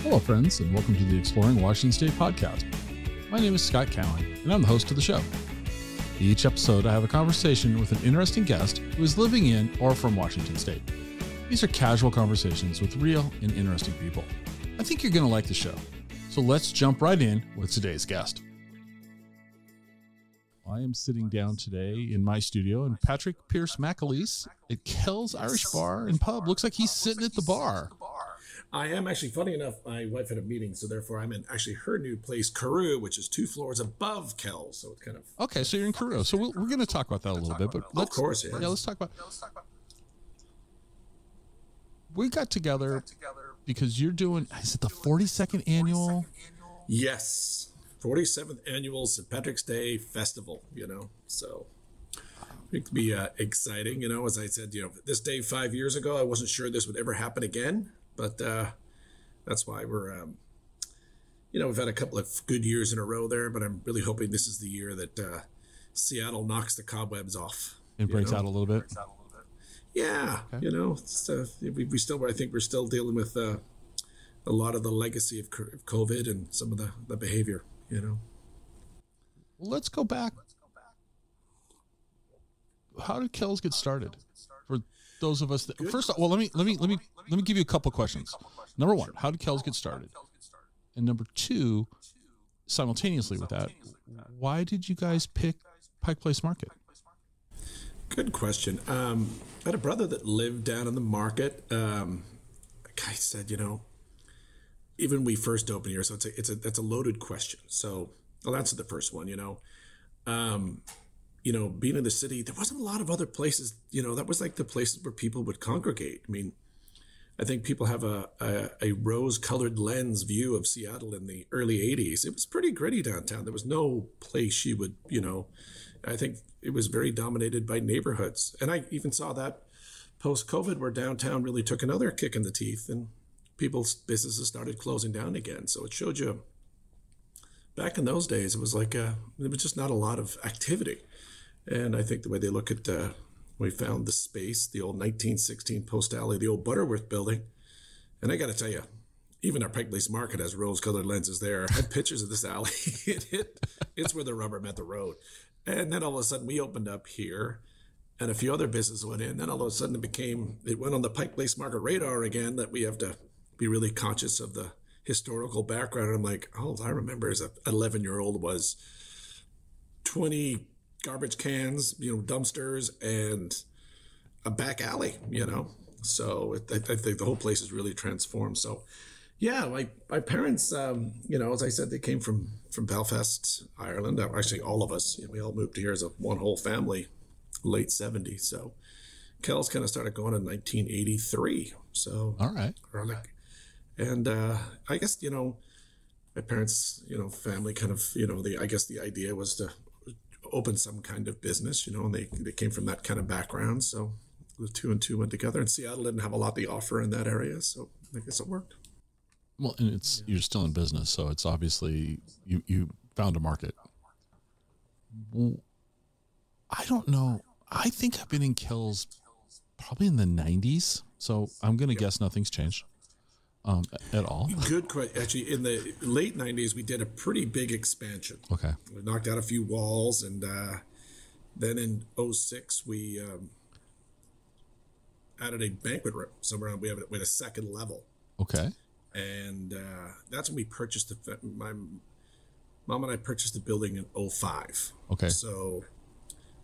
Hello, friends, and welcome to the Exploring Washington State podcast. My name is Scott Cowan, and I'm the host of the show. Each episode, I have a conversation with an interesting guest who is living in or from Washington State. These are casual conversations with real and interesting people. I think you're going to like the show. So let's jump right in with today's guest. I am sitting down today in my studio, and Patrick Pierce McAleese at Kells Irish Bar and Pub looks like he's sitting at the bar. I am actually, funny enough, my wife had a meeting, so therefore I'm in actually her new place, Carew, which is 2 floors above Kells. So it's kind of... Okay, so you're in Carew. So we're going to talk about that a little bit. But of course, yeah. Yeah, let's talk about... We got together because you're doing, is it the 42nd annual? Yes. 47th annual St. Patrick's Day Festival, so it could be exciting. As I said, this day 5 years ago, I wasn't sure this would ever happen again, but that's why we're, we've had a couple of good years in a row there, but I'm really hoping this is the year that Seattle knocks the cobwebs off. It breaks out a little bit. Yeah. Okay. We still, I think we're still dealing with a lot of the legacy of COVID and some of the behavior. Well, let's go back. How did Kells get started? For those of us that, first, well, let me give you a couple questions. Number one, how did Kells get started? And number two, simultaneously with that, why did you guys pick Pike Place Market? Good question. I had a brother that lived down in the market. A guy said, even we first opened here, so that's a loaded question. So I'll answer the first one. Being in the city, there wasn't a lot of other places. That was like the places where people would congregate. I mean, I think people have a rose-colored lens view of Seattle in the early '80s. It was pretty gritty downtown. There was no place you would, I think it was very dominated by neighborhoods, and I even saw that post-COVID, where downtown really took another kick in the teeth and people's businesses started closing down again. So it showed you back in those days, it was like there was just not a lot of activity. And I think the way they look at, we found the space, the old 1916 Post Alley, the old Butterworth building. And I got to tell you, even our Pike Place Market has rose-colored lenses there. I had pictures of this alley. It's where the rubber met the road. And then all of a sudden we opened up here, and a few other businesses went in. Then all of a sudden it went on the Pike Place Market radar again, that we have to be really conscious of the historical background. And I'm like, all I remember as an 11-year-old was 20 garbage cans, dumpsters, and a back alley, So I think the whole place is really transformed. So yeah, my parents, as I said, they came from Belfast, Ireland. Actually, all of us, we all moved here as one whole family, late 70s. So Kells kind of started going in 1983. So all right. And I guess, my parents, family kind of, I guess the idea was to open some kind of business, and they came from that kind of background. So the 2 and 2 went together, and Seattle didn't have a lot to offer in that area. So I guess it worked. Well, and you're still in business, so it's obviously you found a market. Well, I don't know. I think I've been in Kells probably in the 90s. So I'm going to guess nothing's changed. At all? Good question. Actually, in the late 90s, we did a pretty big expansion. Okay. We knocked out a few walls, and then in 06, we added a banquet room somewhere. We had a second level. Okay. And that's when we purchased my mom and I purchased the building in 05. Okay. So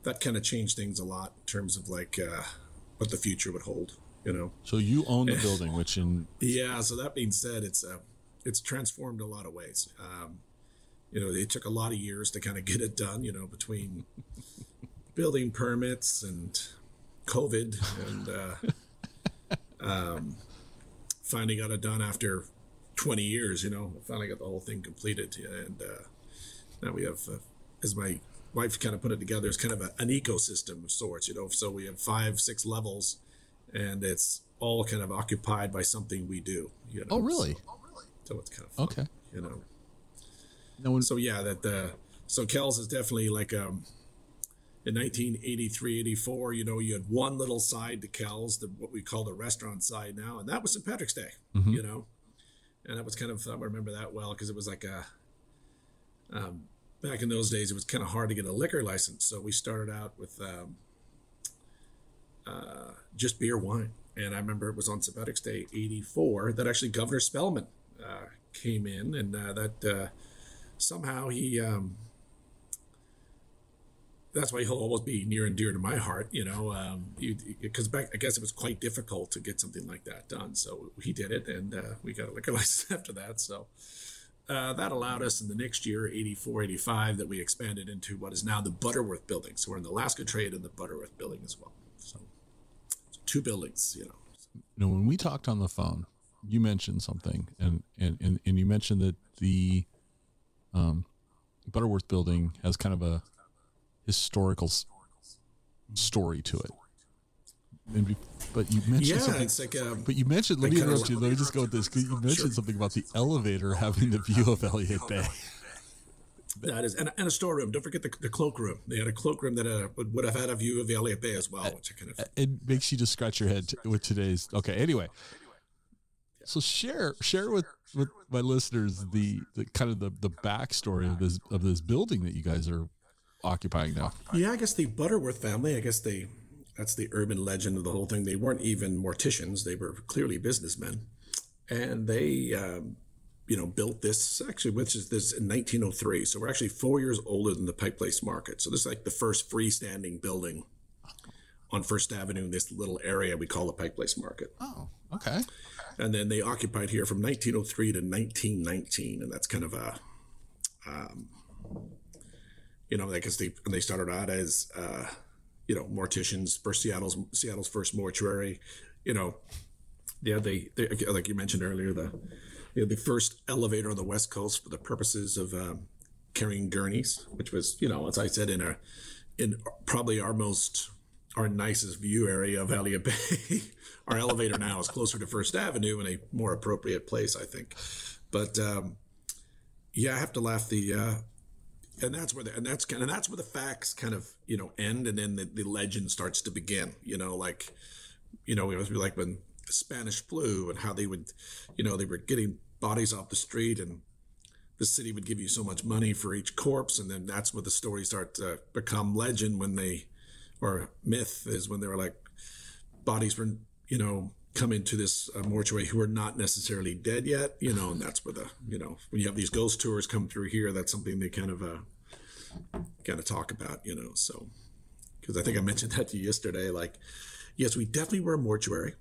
that kind of changed things a lot in terms of what the future would hold. So you own the building, which yeah. So that being said, it's transformed in a lot of ways. It took a lot of years to kind of get it done. Between building permits and COVID, and finally got it done after 20 years. Finally got the whole thing completed, and now we have, as my wife kind of put it together, it's kind of an ecosystem of sorts. So we have 5-6 levels. And it's all kind of occupied by something we do. Oh, really? So it's kind of fun, okay. No one. So yeah, so Kells is definitely like in 1983, 84. You had one little side to Kells, what we call the restaurant side now, and that was St. Patrick's Day. Mm-hmm. And that was kind of, I remember that well, because it was like back in those days, it was kind of hard to get a liquor license. So we started out with just beer, wine. And I remember it was on St. Patrick's Day, 84, that actually Governor Spellman came in, and that somehow he, that's why he'll always be near and dear to my heart, because back, I guess it was quite difficult to get something like that done. So he did it, and we got a liquor license after that. So that allowed us in the next year, 84, 85, that we expanded into what is now the Butterworth building. So we're in the Alaska Trade and the Butterworth building as well. So 2 buildings, when we talked on the phone, you mentioned something, and you mentioned that the Butterworth building has kind of a historical story to it. But you mentioned something. It's like but you mentioned. Let me interrupt you. Let me just go with this. You mentioned something about the elevator having the view of Elliott Bay. That is, and a storeroom. Don't forget the cloakroom. They had a cloakroom that would have had a view of the Elliott Bay as well, which I kind of. It makes you just scratch your head with today's. Okay, anyway. So share with my listeners the kind of the backstory of this building that you guys are occupying now. Yeah, I guess the Butterworth family. I guess that's the urban legend of the whole thing. They weren't even morticians; they were clearly businessmen, and they. Built this actually, which is this in 1903. So we're actually 4 years older than the Pike Place Market. So this is like the first freestanding building on First Avenue in this little area we call the Pike Place Market. Oh, okay. And then they occupied here from 1903 to 1919, and that's kind of a, I guess they started out as, morticians, first Seattle's first mortuary. They like you mentioned earlier, the first elevator on the West Coast for the purposes of carrying gurneys, which was, as I said, in probably our nicest view area of Elliott Bay. Our elevator now is closer to First Avenue in a more appropriate place, I think. But I have to laugh. And that's where the facts kind of end, and then the legend starts to begin. It was like when the Spanish flu and how they would, they were getting bodies off the street, and the city would give you so much money for each corpse, and then that's where the stories start to become legend or myth is when they were like bodies were come into this mortuary who are not necessarily dead yet, and that's where when you have these ghost tours come through here, that's something they kind of talk about, so because I think I mentioned that to you yesterday, like, yes, we definitely were a mortuary.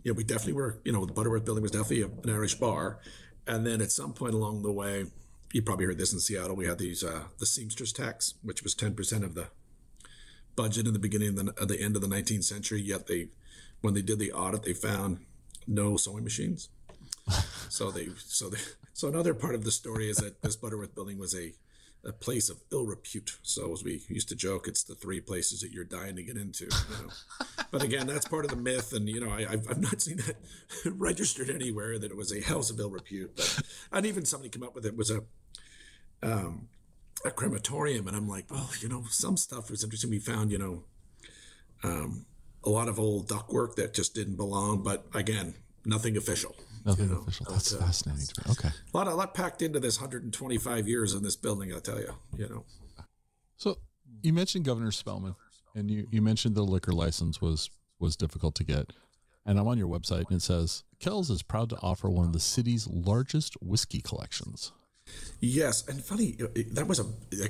We definitely were, the Butterworth building was definitely an Irish bar. And then at some point along the way, you probably heard this in Seattle, we had these, the Seamstress tax, which was 10% of the budget in the beginning of the end of the 19th century. Yet when they did the audit, they found no sewing machines. So another part of the story is that this Butterworth building was a place of ill repute. So as we used to joke, it's the 3 places that you're dying to get into. But again, that's part of the myth, and I've not seen that registered anywhere that it was a house of ill repute. And even somebody came up with it was a crematorium, and I'm like, well, some stuff was interesting. We found a lot of old ductwork that just didn't belong, but again, nothing official. Nothing official. That's fascinating to me. Okay. A lot packed into this 125 years in this building, I'll tell you, So you mentioned Governor Spellman, and you mentioned the liquor license was difficult to get. And I'm on your website, and it says, Kells is proud to offer one of the city's largest whiskey collections. Yes. And funny, that was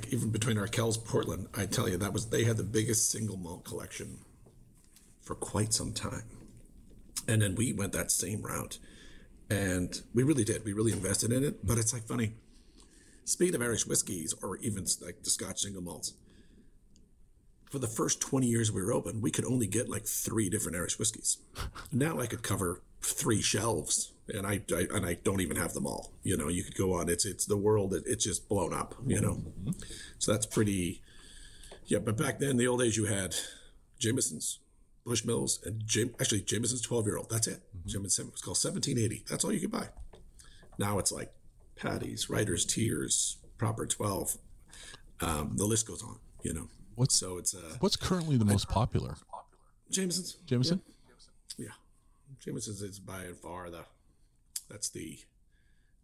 even between our Kells, Portland, I tell you, they had the biggest single malt collection for quite some time. And then we went that same route. And we really did. We really invested in it. But it's like funny. Speaking of Irish whiskeys, or even like the Scotch single malts, for the first 20 years we were open, we could only get like 3 different Irish whiskeys. Now I could cover 3 shelves, and I don't even have them all. You could go on. It's the world. It's just blown up. Mm-hmm. So that's pretty. Yeah, but back then, the old days, you had Jameson's, Bushmills, and Jameson's 12-year-old. That's it. Mm-hmm. Jameson was called 1780. That's all you could buy. Now it's like Paddy's, Writer's Tears, Proper 12. The list goes on. What's currently the most popular? Jameson's. Jameson? Yeah. Jameson's is by far That's the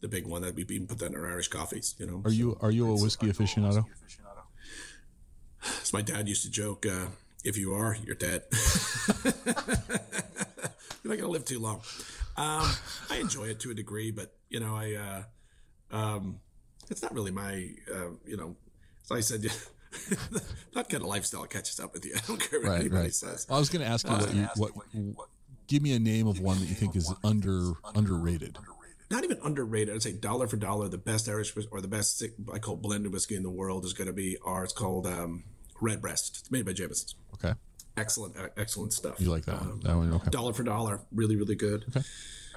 big one that we've been put that in our Irish coffees. You know. Are you a whiskey aficionado? As my dad used to joke, if you are, you're dead. You're not gonna live too long. I enjoy it to a degree, but it's not really my as I said, that kind of lifestyle catches up with you. I don't care what anybody says. Well, I was going to ask you what give me a name of one that you think is underrated. Not even underrated. I'd say dollar for dollar, the best Irish or the best I call blended whiskey in the world is going to be ours. It's called Redbreast. It's made by Jameson's. Okay. Excellent stuff. You like that one? That one, okay. Dollar for dollar, really, really good. Okay.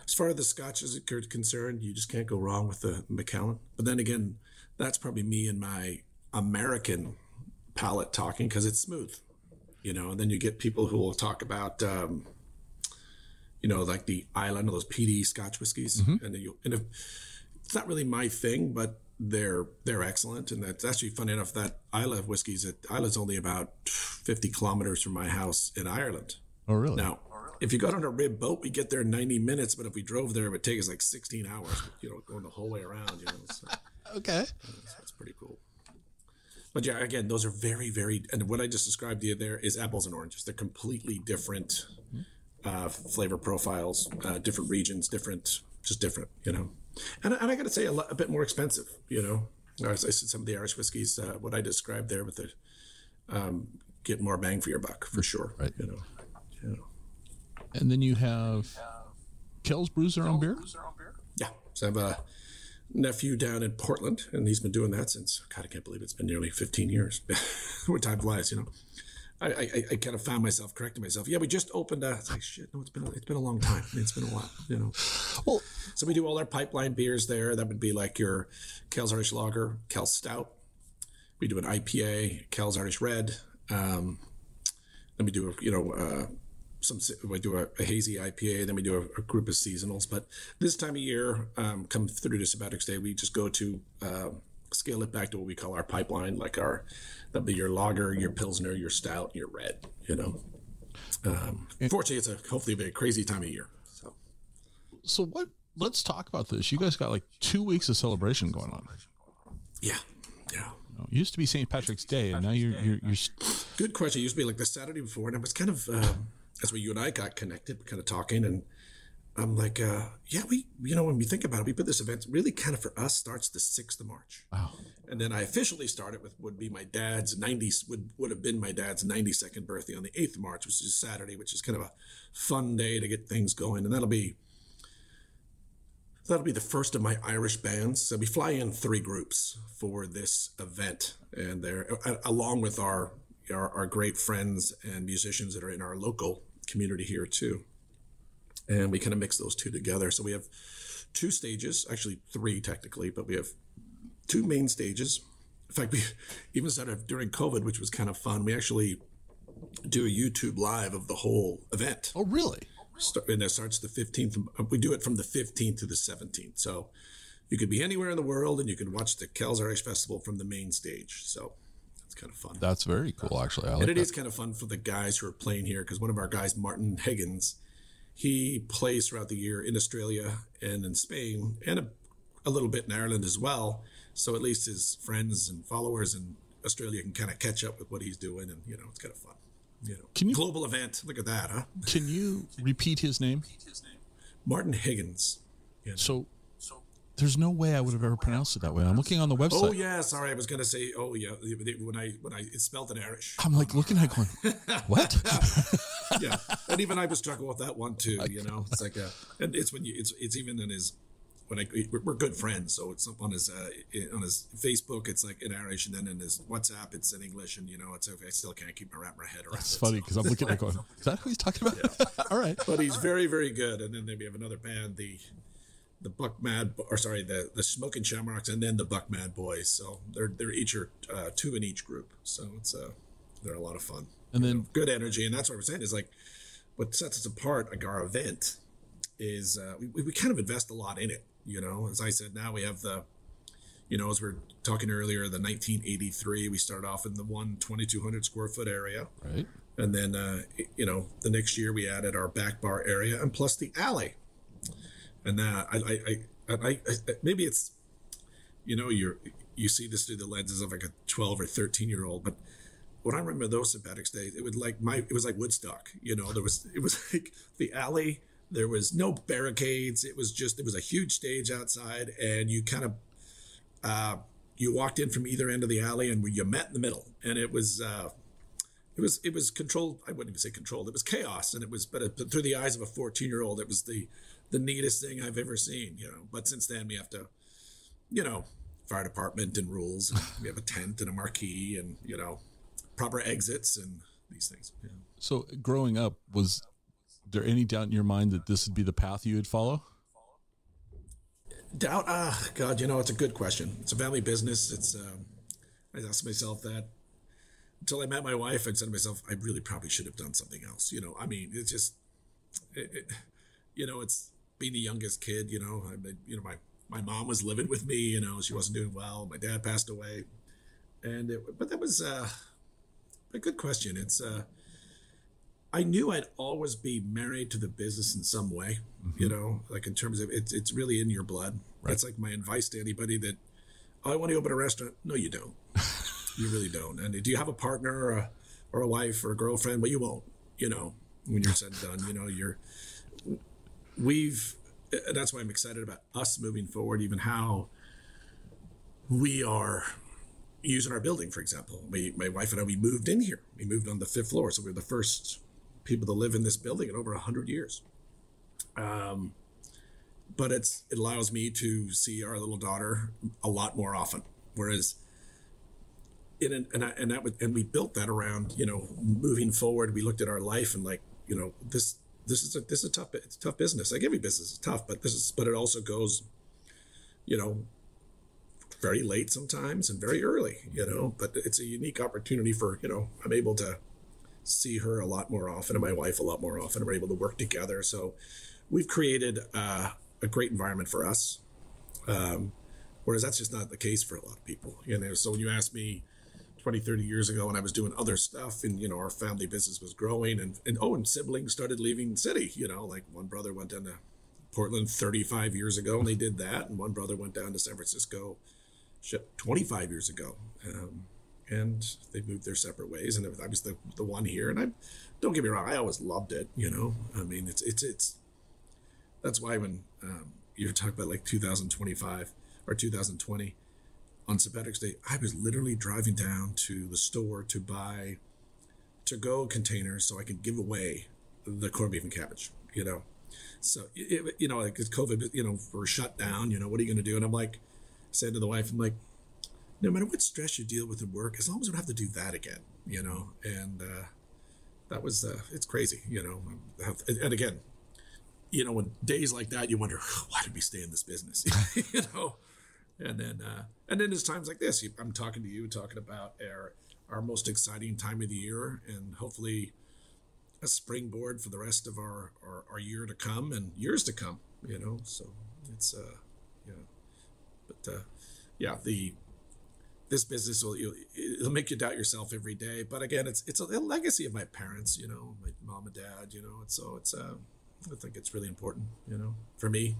As far as the Scotch is concerned, you just can't go wrong with the Macallan. But then again, that's probably me and my American palate talking because it's smooth, and then you get people who will talk about, like the Island, those PD Scotch whiskeys. Mm-hmm. And if it's not really my thing, but they're excellent. And that's actually funny enough that Islay whiskeys, Islay's only about 50 kilometers from my house in Ireland. Oh, really? Now, if you got on a rib boat, we get there in 90 minutes, but if we drove there, it would take us like 16 hours, going the whole way around, So, okay. That's pretty cool. But yeah, again, those are very, very, and what I just described to you there is apples and oranges. They're completely different flavor profiles, different regions, different, And I got to say, a bit more expensive, As I said, some of the Irish whiskeys, what I described there with the get more bang for your buck, for sure. Right. And then you have Kells brews their own beer? Yeah. So I have a nephew down in Portland, and he's been doing that since, God, I can't believe it's been nearly 15 years. Where time flies, I kind of found myself correcting myself. Yeah, we just opened it's like, shit, no, it's been a long time. It's been a while, Well, so we do all our pipeline beers there. That would be like your Kells Irish Lager, Kells Stout. We do an IPA, Kells Irish Red. Then we do we do a hazy IPA, then we do a group of seasonals. But this time of year, come through to St. Patrick's Day, we just go to scale it back to what we call our pipeline, like that'll be your lager, your pilsner, your stout, your red. Fortunately, it's hopefully a very crazy time of year. So what? Let's talk about this. You guys got like 2 weeks of celebration going on. Yeah. It used to be St. Patrick's Day, and now you're. Good question. It used to be like the Saturday before, and it was kind of. That's where you and I got connected, kind of talking, and I'm like, when we think about it, we put this event really kind of for us starts the 6th of March. Wow. And then I officially started with would have been my dad's 92nd birthday on the 8th of March, which is Saturday, which is kind of a fun day to get things going. And that'll be the first of my Irish bands. So we fly in 3 groups for this event, and they're along with our great friends and musicians that are in our local community here too. And we kind of mix those two together. So we have 2 stages, actually 3 technically, but we have 2 main stages. In fact, we even started during COVID, which was kind of fun. We actually do a YouTube live of the whole event. Oh, really? And that starts the 15th. We do it from the 15th to the 17th. So you could be anywhere in the world and you can watch the Kells Irish Festival from the main stage. So it's kind of fun. That's very cool, actually. And it is kind of fun for the guys who are playing here, because one of our guys, Martin Higgins, he plays throughout the year in Australia and in Spain and a little bit in Ireland as well. So at least his friends and followers in Australia can kind of catch up with what he's doing, and it's kind of fun. Global event. Look at that, huh? Can you repeat his name? Martin Higgins. So there's no way I would have ever pronounced it that way. I'm looking on the website. Oh yeah, sorry. I was gonna say. Oh yeah, when I it's spelled in Irish. I'm like looking at it going, what? Yeah, and even I was struggling with that one too. It's like and it's when it's even in his. We're good friends, so it's on his Facebook, it's like in Irish, and then in his WhatsApp, it's in English, and it's okay. I still can't wrap my head around. That's funny because I'm looking at it going, is that who he's talking about? Yeah. All right, but he's very, very good. And then we have another band, the Smoking Shamrocks, and then the Buck Mad Boys. So they're each 2 in each group. So it's they're a lot of fun. And then good energy, and that's what we're saying is like what sets us apart, like our event, is we kind of invest a lot in it. As I said, now we have as we were talking earlier, the 1983, we started off in the 2,200 square foot area. Right. And then, the next year we added our back bar area and plus the alley. And maybe it's, you see this through the lenses of like a 12 or 13-year-old, but when I remember those Sympathics days, it was like Woodstock. It was like the alley. There was no barricades. It was a huge stage outside, and you kind of you walked in from either end of the alley, and you met in the middle. And it was controlled. I wouldn't even say controlled. It was chaos, and but through the eyes of a 14-year-old, it was the neatest thing I've ever seen. But since then we have to, fire department and rules. And we have a tent and a marquee, and proper exits and these things. Yeah. So growing up, was there any doubt in your mind that this would be the path you would follow? Doubt? God, it's a good question. It's a family business. I asked myself that until I met my wife. I said to myself, I really probably should have done something else. It's just, it's being the youngest kid. My mom was living with me. She wasn't doing well. My dad passed away, but that was a good question. It's I knew I'd always be married to the business in some way, like in terms of it's really in your blood. Right. It's like my advice to anybody that, I want to open a restaurant. No, you don't. You really don't. And do you have a partner or a wife or a girlfriend? Well, you won't, when you're said and done, that's why I'm excited about us moving forward, even how we are using our building, for example. My wife and I, we moved in here. We moved on the 5th floor. So we're the first people to live in this building in over 100 years. But it allows me to see our little daughter a lot more often. Whereas we built that around, moving forward. We looked at our life and this is a tough business. Like every business is tough, but it also goes, very late sometimes and very early, but it's a unique opportunity for, I'm able to see her a lot more often and my wife a lot more often, and we're able to work together. So we've created a great environment for us. Whereas that's just not the case for a lot of people, So when you ask me 20, 30 years ago when I was doing other stuff and, our family business was growing and siblings started leaving the city, like one brother went down to Portland 35 years ago and they did that. And one brother went down to San Francisco 25 years ago. And they moved their separate ways. And I was the one here. And don't get me wrong, I always loved it. It's that's why when you're talking about like 2025 or 2020 on Sympathics Day, I was literally driving down to the store to buy to-go containers so I could give away the corned beef and cabbage. So like COVID, we're shut down. What are you going to do? And I'm like, said to the wife, I'm like, no matter what stress you deal with at work, as long as we don't have to do that again, and that was, it's crazy, and again, when days like that, you wonder, why did we stay in this business, and then there's times like this, I'm talking to you, talking about our most exciting time of the year, and hopefully a springboard for the rest of our year to come and years to come, so it's, this business it'll make you doubt yourself every day. But again, it's a legacy of my parents, my mom and dad, I think it's really important, for me.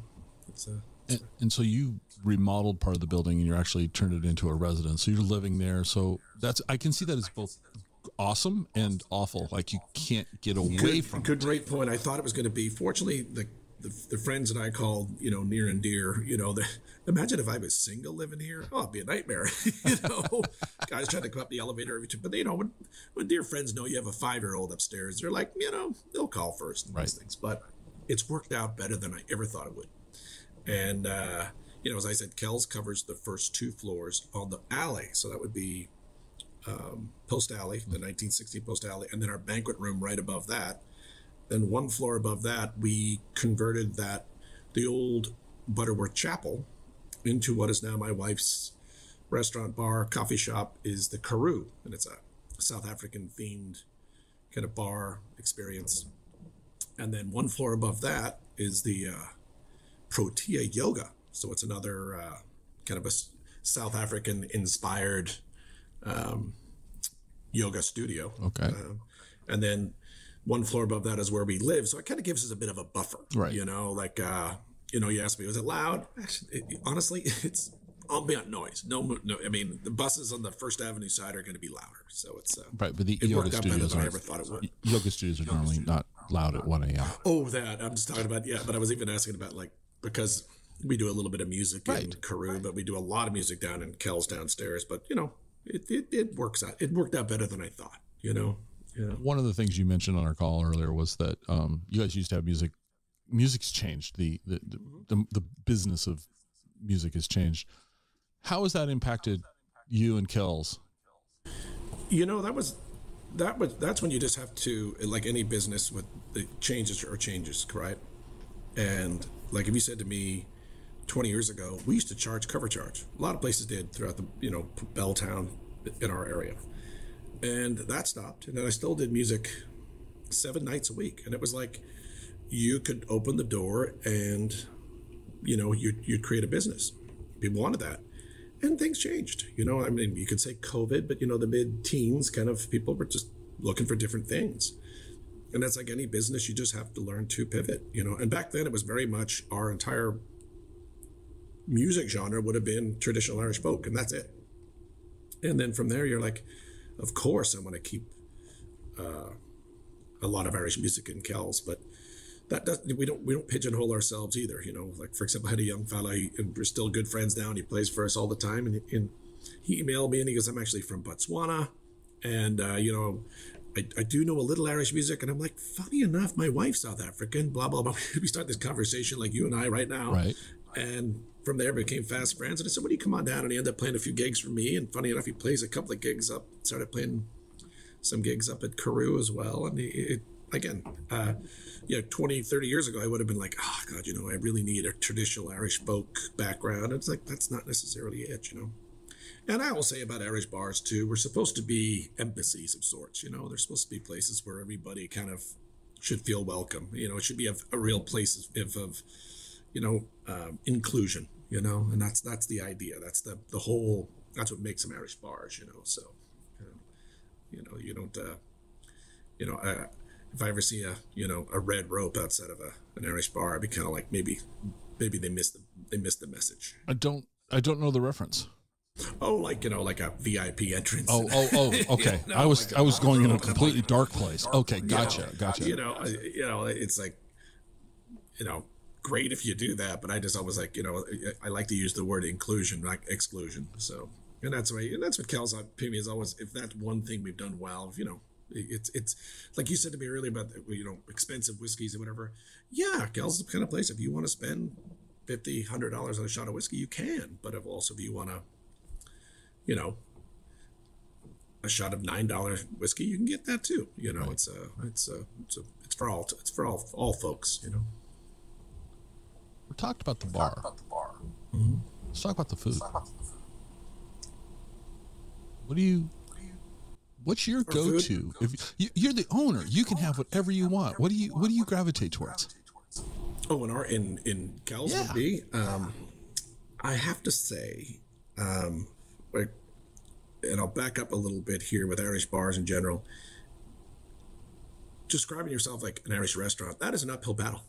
And so you remodeled part of the building and you actually turned it into a residence. So you're living there. So I can see that as both awesome and awful. Like you can't get away from it. Great point. I thought it was going to be, fortunately, the friends that I called, near and dear, imagine if I was single living here. Oh, it'd be a nightmare. Guys trying to come up the elevator every time. But when dear friends know you have a 5-year-old upstairs, they're like, they'll call first and these things. But it's worked out better than I ever thought it would. And, as I said, Kells covers the first 2 floors on the alley. So that would be Post Alley, the 1960 Post Alley, and then our banquet room right above that. Then 1 floor above that, we converted the old Butterworth Chapel into what is now my wife's restaurant, bar, coffee shop, is the Karoo. And it's a South African themed kind of bar experience. And then 1 floor above that is the Protea Yoga. So it's another kind of a South African inspired yoga studio. Okay. And then 1 floor above that is where we live. So it kind of gives us a bit of a buffer, right? You asked me, was it loud? Actually, honestly, it's ambient noise. No, I mean, the buses on the First Avenue side are going to be louder. So it's right, but the it yoga worked out better studios than I are ever thought it would. yoga studios are normally not loud at 1 a.m. Oh, that I'm just talking about. Yeah, but I was even asking about like because we do a little bit of music in Carew, but we do a lot of music down in Kells downstairs. But it works out. It worked out better than I thought. One of the things you mentioned on our call earlier was that you guys used to have music. Music's changed. The business of music has changed. How has that impacted you and Kells? That's when you just have to, like any business, with the changes, right? And like if you said to me 20 years ago, we used to charge cover charge. A lot of places did throughout the Belltown in our area, and that stopped. And then I still did music 7 nights a week, and it was like you could open the door and you'd create a business. People wanted that. And things changed, I mean, you could say COVID, but the mid-teens kind of people were just looking for different things. And that's like any business, you just have to learn to pivot, and back then it was very much our entire music genre would have been traditional Irish folk, and that's it. And then from there, you're like, of course I want to keep a lot of Irish music in Kells, but that doesn't, we don't pigeonhole ourselves either. Like for example, I had a young fella, and we're still good friends now, and he plays for us all the time. And he emailed me and he goes, I'm actually from Botswana. And, I do know a little Irish music. And I'm like, funny enough, my wife's South African, blah, blah, blah. We start this conversation like you and I right now. Right. And from there became fast friends. And I said, when do you come on down? And he ended up playing a few gigs for me. And funny enough, he plays a couple of gigs up, started playing some gigs up at Carew as well. And again, 20, 30 years ago, I would have been like, oh, God, I really need a traditional Irish folk background. It's like, that's not necessarily it, And I will say about Irish bars, too, we're supposed to be embassies of sorts, They're supposed to be places where everybody kind of should feel welcome. It should be a real place of inclusion, and that's the idea. That's the whole, that's what makes them Irish bars, So, you don't, if I ever see a red rope outside of an Irish bar, I'd be kind of like maybe they missed the message. I don't know the reference. Oh, like a VIP entrance. Oh, okay. I was going in a completely dark place. Okay, gotcha. It's like, great if you do that, but I just always like, I like to use the word inclusion, not exclusion. So, and that's what Kells opinion is always. If that's one thing we've done well, it's like you said to me earlier about expensive whiskeys or whatever. Yeah, Kells is the kind of place if you want to spend $50, $100 on a shot of whiskey, you can. But if you want to, a shot of $9 whiskey, you can get that too. Right. It's for all folks. We talked about the bar. Mm-hmm. Let's talk about the food. What's your go-to? If you're the owner, you can have whatever you want. What do you gravitate towards? Oh, in Kells would be, I have to say, and I'll back up a little bit here with Irish bars in general. Describing yourself like an Irish restaurant, that is an uphill battle.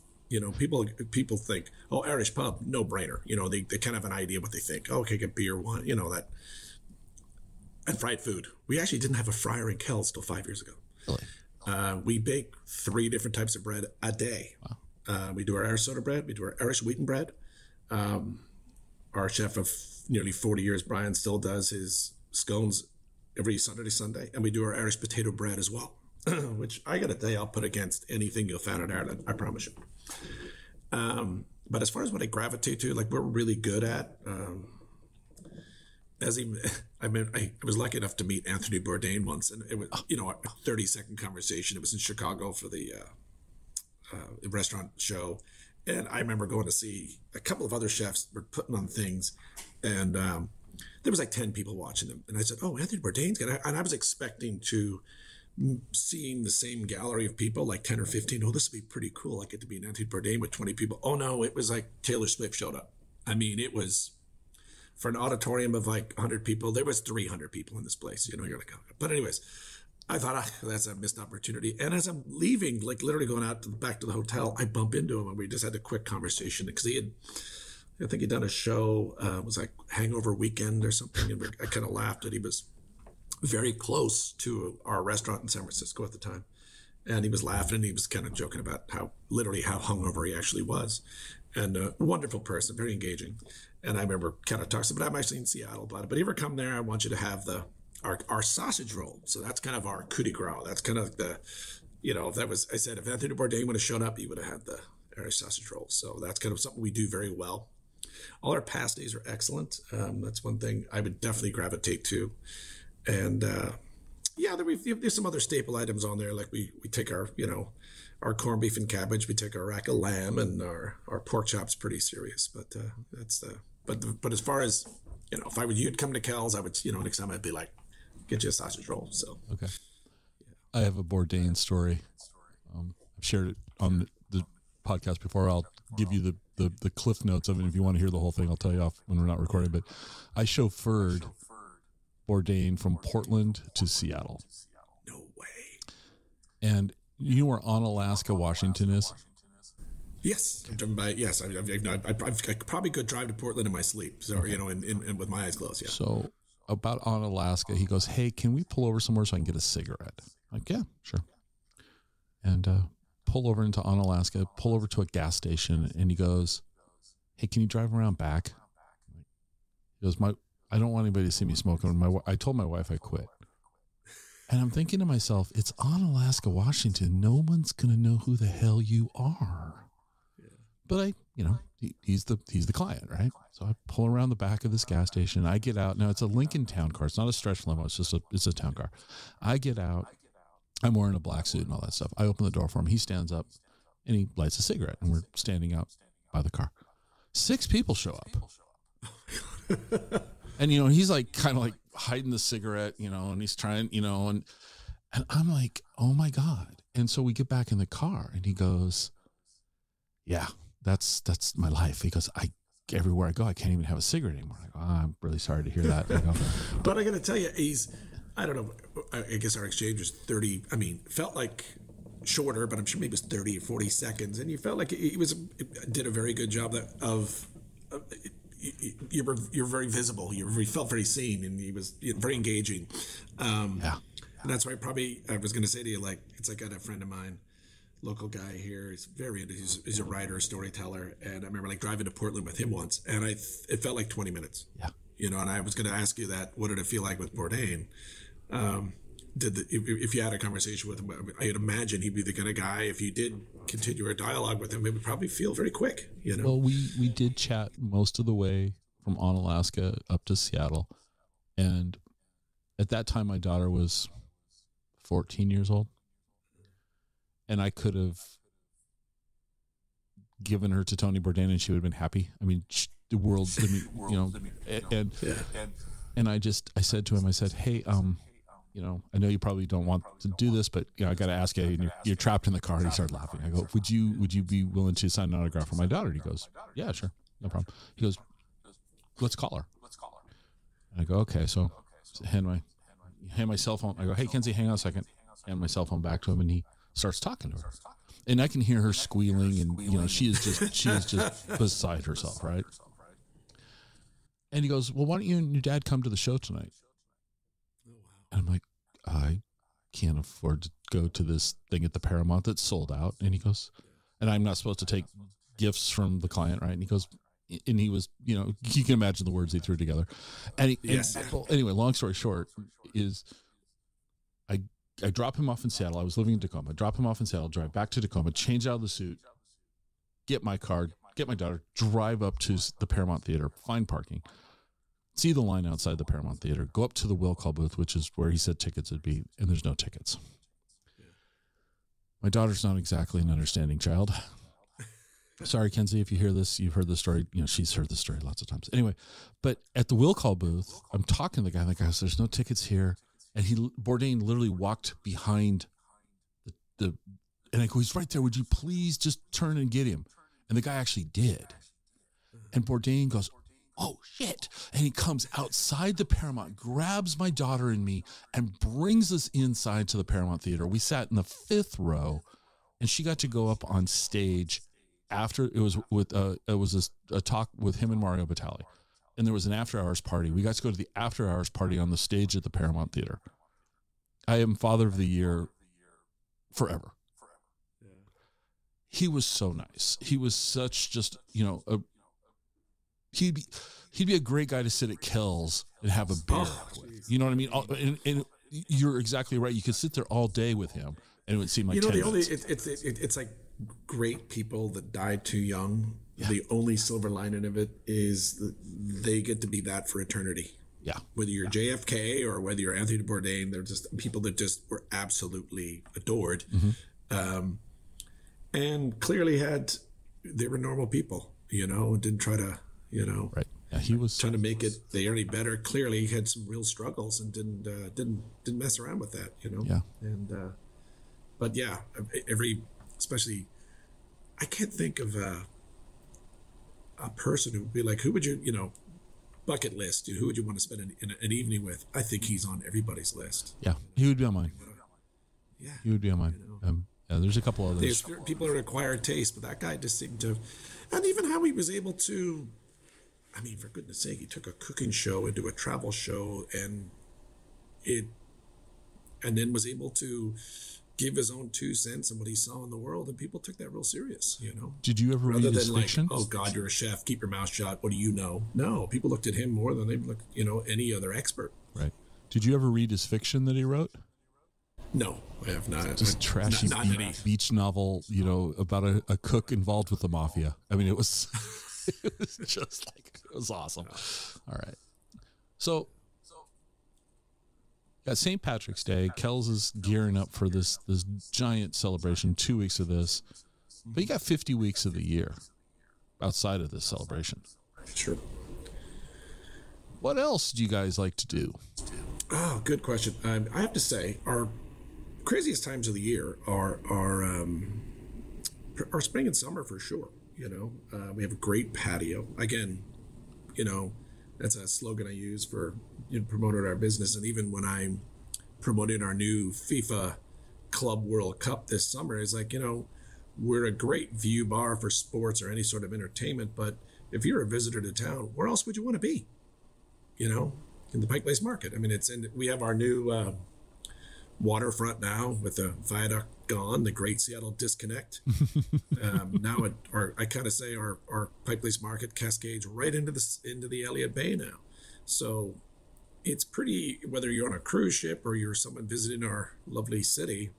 People think, oh, Irish pub, no brainer. They kind of have an idea what they think. Oh, okay, get beer, wine, that. And fried food. We actually didn't have a fryer in Kells till 5 years ago. Really? We bake 3 different types of bread a day. Wow. We do our Irish soda bread. We do our Irish wheaten bread. Our chef of nearly 40 years, Brian, still does his scones every Sunday. And we do our Irish potato bread as well, which I got to tell you, I'll put against anything you'll find in Ireland. I promise you. But as far as what I gravitate to, like we're really good at, I was lucky enough to meet Anthony Bourdain once, and it was a 30-second conversation. It was in Chicago for the restaurant show, and I remember going to see a couple of other chefs were putting on things, and there was like 10 people watching them, and I said, "Oh, Anthony Bourdain's gonna," and I was expecting to seeing the same gallery of people, like 10 or 15. Oh, this would be pretty cool. I get to be an Anthony Bourdain with 20 people. Oh no, it was like Taylor Swift showed up. I mean, it was. For an auditorium of like 100 people, there was 300 people in this place. You're like, oh. But anyways, I thought, that's a missed opportunity. And as I'm leaving, like literally going back to the hotel, I bump into him and we just had a quick conversation because I think he'd done a show, it was like Hangover Weekend or something. And I kind of laughed that he was very close to our restaurant in San Francisco at the time. And he was laughing and he was kind of joking about how hungover he actually was. And a wonderful person, very engaging. And I remember kind of talking, but I'm actually in Seattle, but if you ever come there, I want you to have our sausage roll. So that's kind of our coup de grace. That's kind of if Anthony Bourdain would have shown up, he would have had the Irish sausage roll. So that's kind of something we do very well. All our pasties are excellent. That's one thing I would definitely gravitate to. And there's some other staple items on there. Like we take our corned beef and cabbage. We take our rack of lamb, and our pork chops pretty serious. But but as far as, if I were you'd come to Kel's, I would, next time I'd be like, get you a sausage roll. So okay, I have a Bourdain story. I've shared it on the podcast before. I'll give you the cliff notes of it. If you want to hear the whole thing, I'll tell you off when we're not recording. But I chauffeured Bourdain from Portland to Seattle. No way. And you know where Onalaska, Washington is? Yes, I'm driven by. Yes, I probably could drive to Portland in my sleep. So in with my eyes closed. Yeah. So about Onalaska, he goes, "Hey, can we pull over somewhere so I can get a cigarette?" I'm like, yeah, sure. And pull over into Onalaska, pull over to a gas station, and he goes, "Hey, can you drive around back?" He goes, I don't want anybody to see me smoking. I told my wife I quit. And I'm thinking to myself, it's Onalaska, Washington. No one's going to know who the hell you are. Yeah. But he's the client, right? So I pull around the back of this gas station. I get out. Now it's a Lincoln Town Car. It's not a stretch limo. It's a town car. I get out. I'm wearing a black suit and all that stuff. I open the door for him. He stands up and he lights a cigarette, and we're standing out by the car. 6 people show up. And, he's like kind of like hiding the cigarette, and he's trying, and I'm like, oh my God. And so we get back in the car and he goes, yeah, that's my life. He goes, everywhere I go, I can't even have a cigarette anymore. I go, I'm really sorry to hear that. But I got to tell you, I don't know, I guess our exchange was 30, felt like shorter, but I'm sure maybe it was 30 or 40 seconds. And you felt like he did a very good job of you're very visible. You felt very seen, and he was very engaging. And that's why I was going to say to you, like, it's like I got a friend of mine, local guy here. He's a writer, storyteller, and I remember like driving to Portland with him once, and it felt like 20 minutes. Yeah, and I was going to ask you that. What did it feel like with Bourdain? If you had a conversation with him, I'd imagine he'd be the kind of guy, if you did continue a dialogue with him, it would probably feel very quick, Well, we did chat most of the way from Onalaska up to Seattle. And at that time, my daughter was 14 years old. And I could have given her to Tony Bourdain and she would have been happy. The world, and I said to him, I said, hey, I know you probably don't want to do this, but I got to ask you. And you're trapped in the car. And he started laughing. I go, would you be willing to sign an autograph for my daughter? And he goes, yeah, sure, no problem. He goes, let's call her. And I go, okay. So hand my cell phone. I go, hey, Kenzie, hang on a second. Hand my cell phone back to him, and he starts talking to her. And I can hear her squealing, and she is just beside herself, right? And he goes, well, why don't you and your dad come to the show tonight? And I'm like, I can't afford to go to this thing at the Paramount that's sold out. And he goes, and I'm not supposed to take gifts from the client, right? And he goes, and he was, you can imagine the words he threw together. And anyway, long story short is I drop him off in Seattle. I was living in Tacoma. Drop him off in Seattle, drive back to Tacoma, change out of the suit, get my car, get my daughter, drive up to the Paramount Theater, find parking, see the line outside the Paramount Theater, go up to the will call booth, which is where he said tickets would be, and there's no tickets. My daughter's not exactly an understanding child. Sorry, Kenzie, if you hear this, you've heard the story. She's heard the story lots of times. Anyway, but at the will call booth, I'm talking to the guy, and the guy says, there's no tickets here. And Bourdain literally walked behind and I go, he's right there. Would you please just turn and get him? And the guy actually did. And Bourdain goes, oh shit. And he comes outside the Paramount, grabs my daughter and me, and brings us inside to the Paramount Theater. We sat in the 5th row, and she got to go up on stage after it was with a talk with him and Mario Batali. And there was an after hours party. We got to go to the after hours party on the stage at the Paramount Theater. I am Father of the Year forever. Yeah. He was so nice. He was such just, he'd be a great guy to sit at Kells and have a beer with. You know what I mean? And you're exactly right. You could sit there all day with him and it would seem like 10 minutes. It's like great people that died too young. Yeah. The only silver lining of it is that they get to be that for eternity. Yeah. Whether you're JFK or whether you're Anthony Bourdain, they're just people that just were absolutely adored. Mm-hmm. And clearly they were normal people, and didn't try to, right. Yeah, he was trying to make it any better. Clearly he had some real struggles and didn't mess around with that, Yeah. And, but yeah, especially, I can't think of a person who would be like, who would you, bucket list, who would you want to spend an evening with? I think he's on everybody's list. Yeah, he would be on mine. Yeah, he would be on mine. Yeah, there's a couple others. There's people are acquired taste, but that guy just seemed to, and even how he was able to, I mean, for goodness sake, he took a cooking show into a travel show and then was able to give his own 2 cents on what he saw in the world, and people took that real serious, Did you ever read his fiction? Like, oh God, you're a chef, keep your mouth shut, what do you know? No, people looked at him more than they looked, any other expert. Right. Did you ever read his fiction that he wrote? No, I have not. Just trashy beach novel, about a cook involved with the mafia. I mean, it was just like, it was awesome. All right. So, got St. Patrick's Day. Kells is gearing up for this giant celebration, 2 weeks of this. But you got 50 weeks of the year outside of this celebration. Sure. What else do you guys like to do? Oh, good question. I have to say, our craziest times of the year are spring and summer for sure. We have a great patio. Again, that's a slogan I use for promoting our business. And even when I'm promoting our new FIFA Club World Cup this summer, it's like, we're a great view bar for sports or any sort of entertainment. But if you're a visitor to town, where else would you want to be? In the Pike Place Market. I mean, we have our new waterfront now with the viaduct gone, the Great Seattle Disconnect. Now, I kind of say our Pike Place Market cascades right into the Elliott Bay now. So it's pretty, whether you're on a cruise ship or you're someone visiting our lovely city,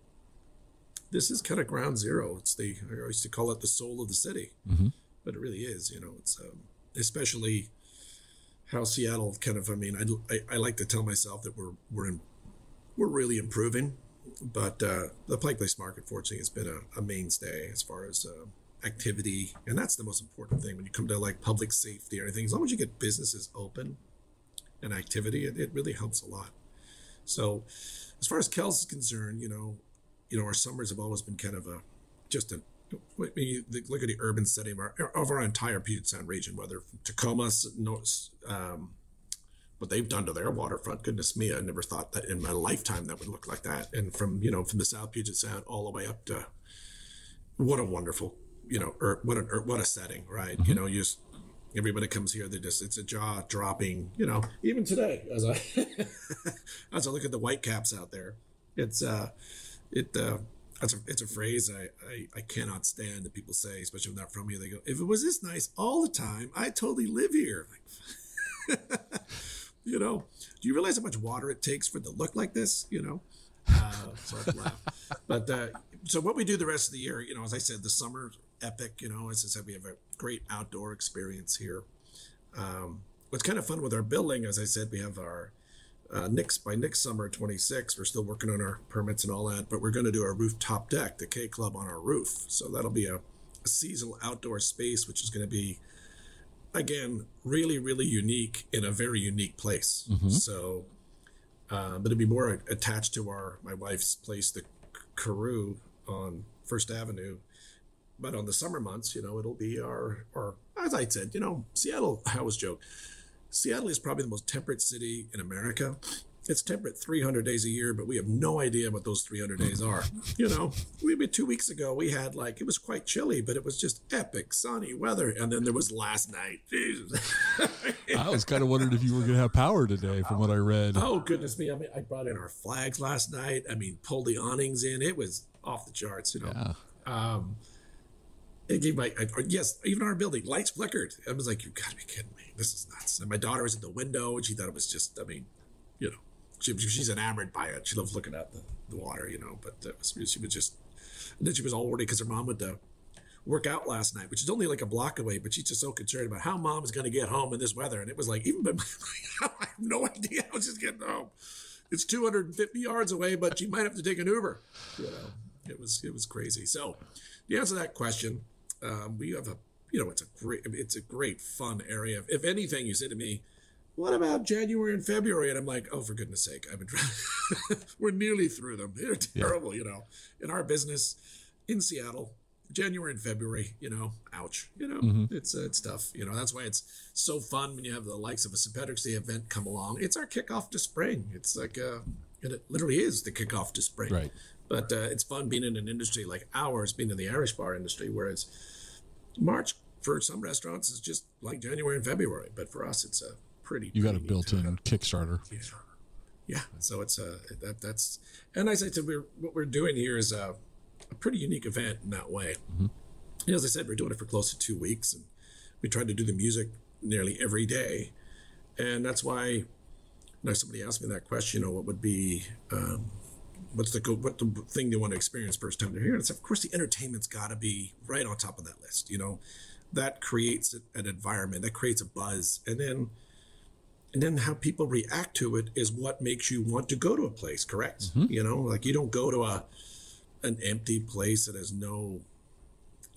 this is kind of ground zero. I used to call it the soul of the city, mm-hmm. But it really is. It's especially how Seattle kind of. I mean, I like to tell myself that we're really improving. But the Pike Place Market, fortunately, has been a mainstay as far as activity. And that's the most important thing when you come to like public safety or anything. As long as you get businesses open and activity, it really helps a lot. So as far as Kells is concerned, our summers have always been kind of when you look at the urban setting of our entire Puget Sound region, whether from Tacoma, what they've done to their waterfront, goodness me, I never thought that in my lifetime that would look like that. And from the South Puget Sound all the way up to, what a wonderful, what a setting, right? Mm-hmm. Everybody comes here, it's a jaw dropping, even today, as I look at the Whitecaps out there, it's a phrase I cannot stand that people say, especially when they're not from here. They go, if it was this nice all the time, I'd totally live here. Do you realize how much water it takes for it to look like this? So I laugh. But so what we do the rest of the year, as I said, the summer epic. As I said, we have a great outdoor experience here. What's kind of fun with our building, as I said, we have our by next summer 26. We're still working on our permits and all that, but we're going to do our rooftop deck, the K Club on our roof. So that'll be a seasonal outdoor space, which is going to be, again, really, really unique in a very unique place. Mm-hmm. So, but it'd be more attached to my wife's place, the Carew on First Avenue. But on the summer months, it'll be our as I said, Seattle, I always joke, Seattle is probably the most temperate city in America. It's temperate 300 days a year, but we have no idea what those 300 days are. 2 weeks ago, we had it was quite chilly, but it was just epic sunny weather. And then there was last night. Jesus. I was kind of wondering if you were going to have power today from what I read. Oh, goodness me. I mean, I brought in our flags last night. I mean, pulled the awnings in. It was off the charts, Yeah. It gave yes, even our building, lights flickered. I was like, you got to be kidding me. This is nuts. And my daughter was at the window, and she thought it was just, she's enamored by it. She loves looking at the water, but she was just, and then she was all worried because her mom would work out last night, which is only like a block away, but she's just so concerned about how mom is going to get home in this weather. And it was like, I have no idea how she's getting home. It's 250 yards away, but she might have to take an Uber. It was crazy. So the answer to that question, we have it's a great fun area. If anything, you say to me, what about January and February? And I'm like, oh, for goodness sake, we're nearly through them. They're terrible, in our business in Seattle, January and February, ouch, it's tough. That's why it's so fun when you have the likes of a St. Patrick's Day event come along. It's our kickoff to spring. It's like, and it literally is the kickoff to spring. Right. But it's fun being in an industry like ours, being in the Irish bar industry, whereas March for some restaurants is just like January and February. But for us, it's a you got a built-in Kickstarter. Yeah. So it's that's, and as I said, what we're doing here is a pretty unique event in that way. Mm-hmm. As I said, we're doing it for close to 2 weeks, and we try to do the music nearly every day, and that's why. Somebody asked me that question, what would be, what the thing they want to experience first time they're here? And it's, of course, the entertainment's got to be right on top of that list. That creates an environment, that creates a buzz, and then how people react to it is what makes you want to go to a place. Correct? Mm-hmm. You don't go to an empty place that has no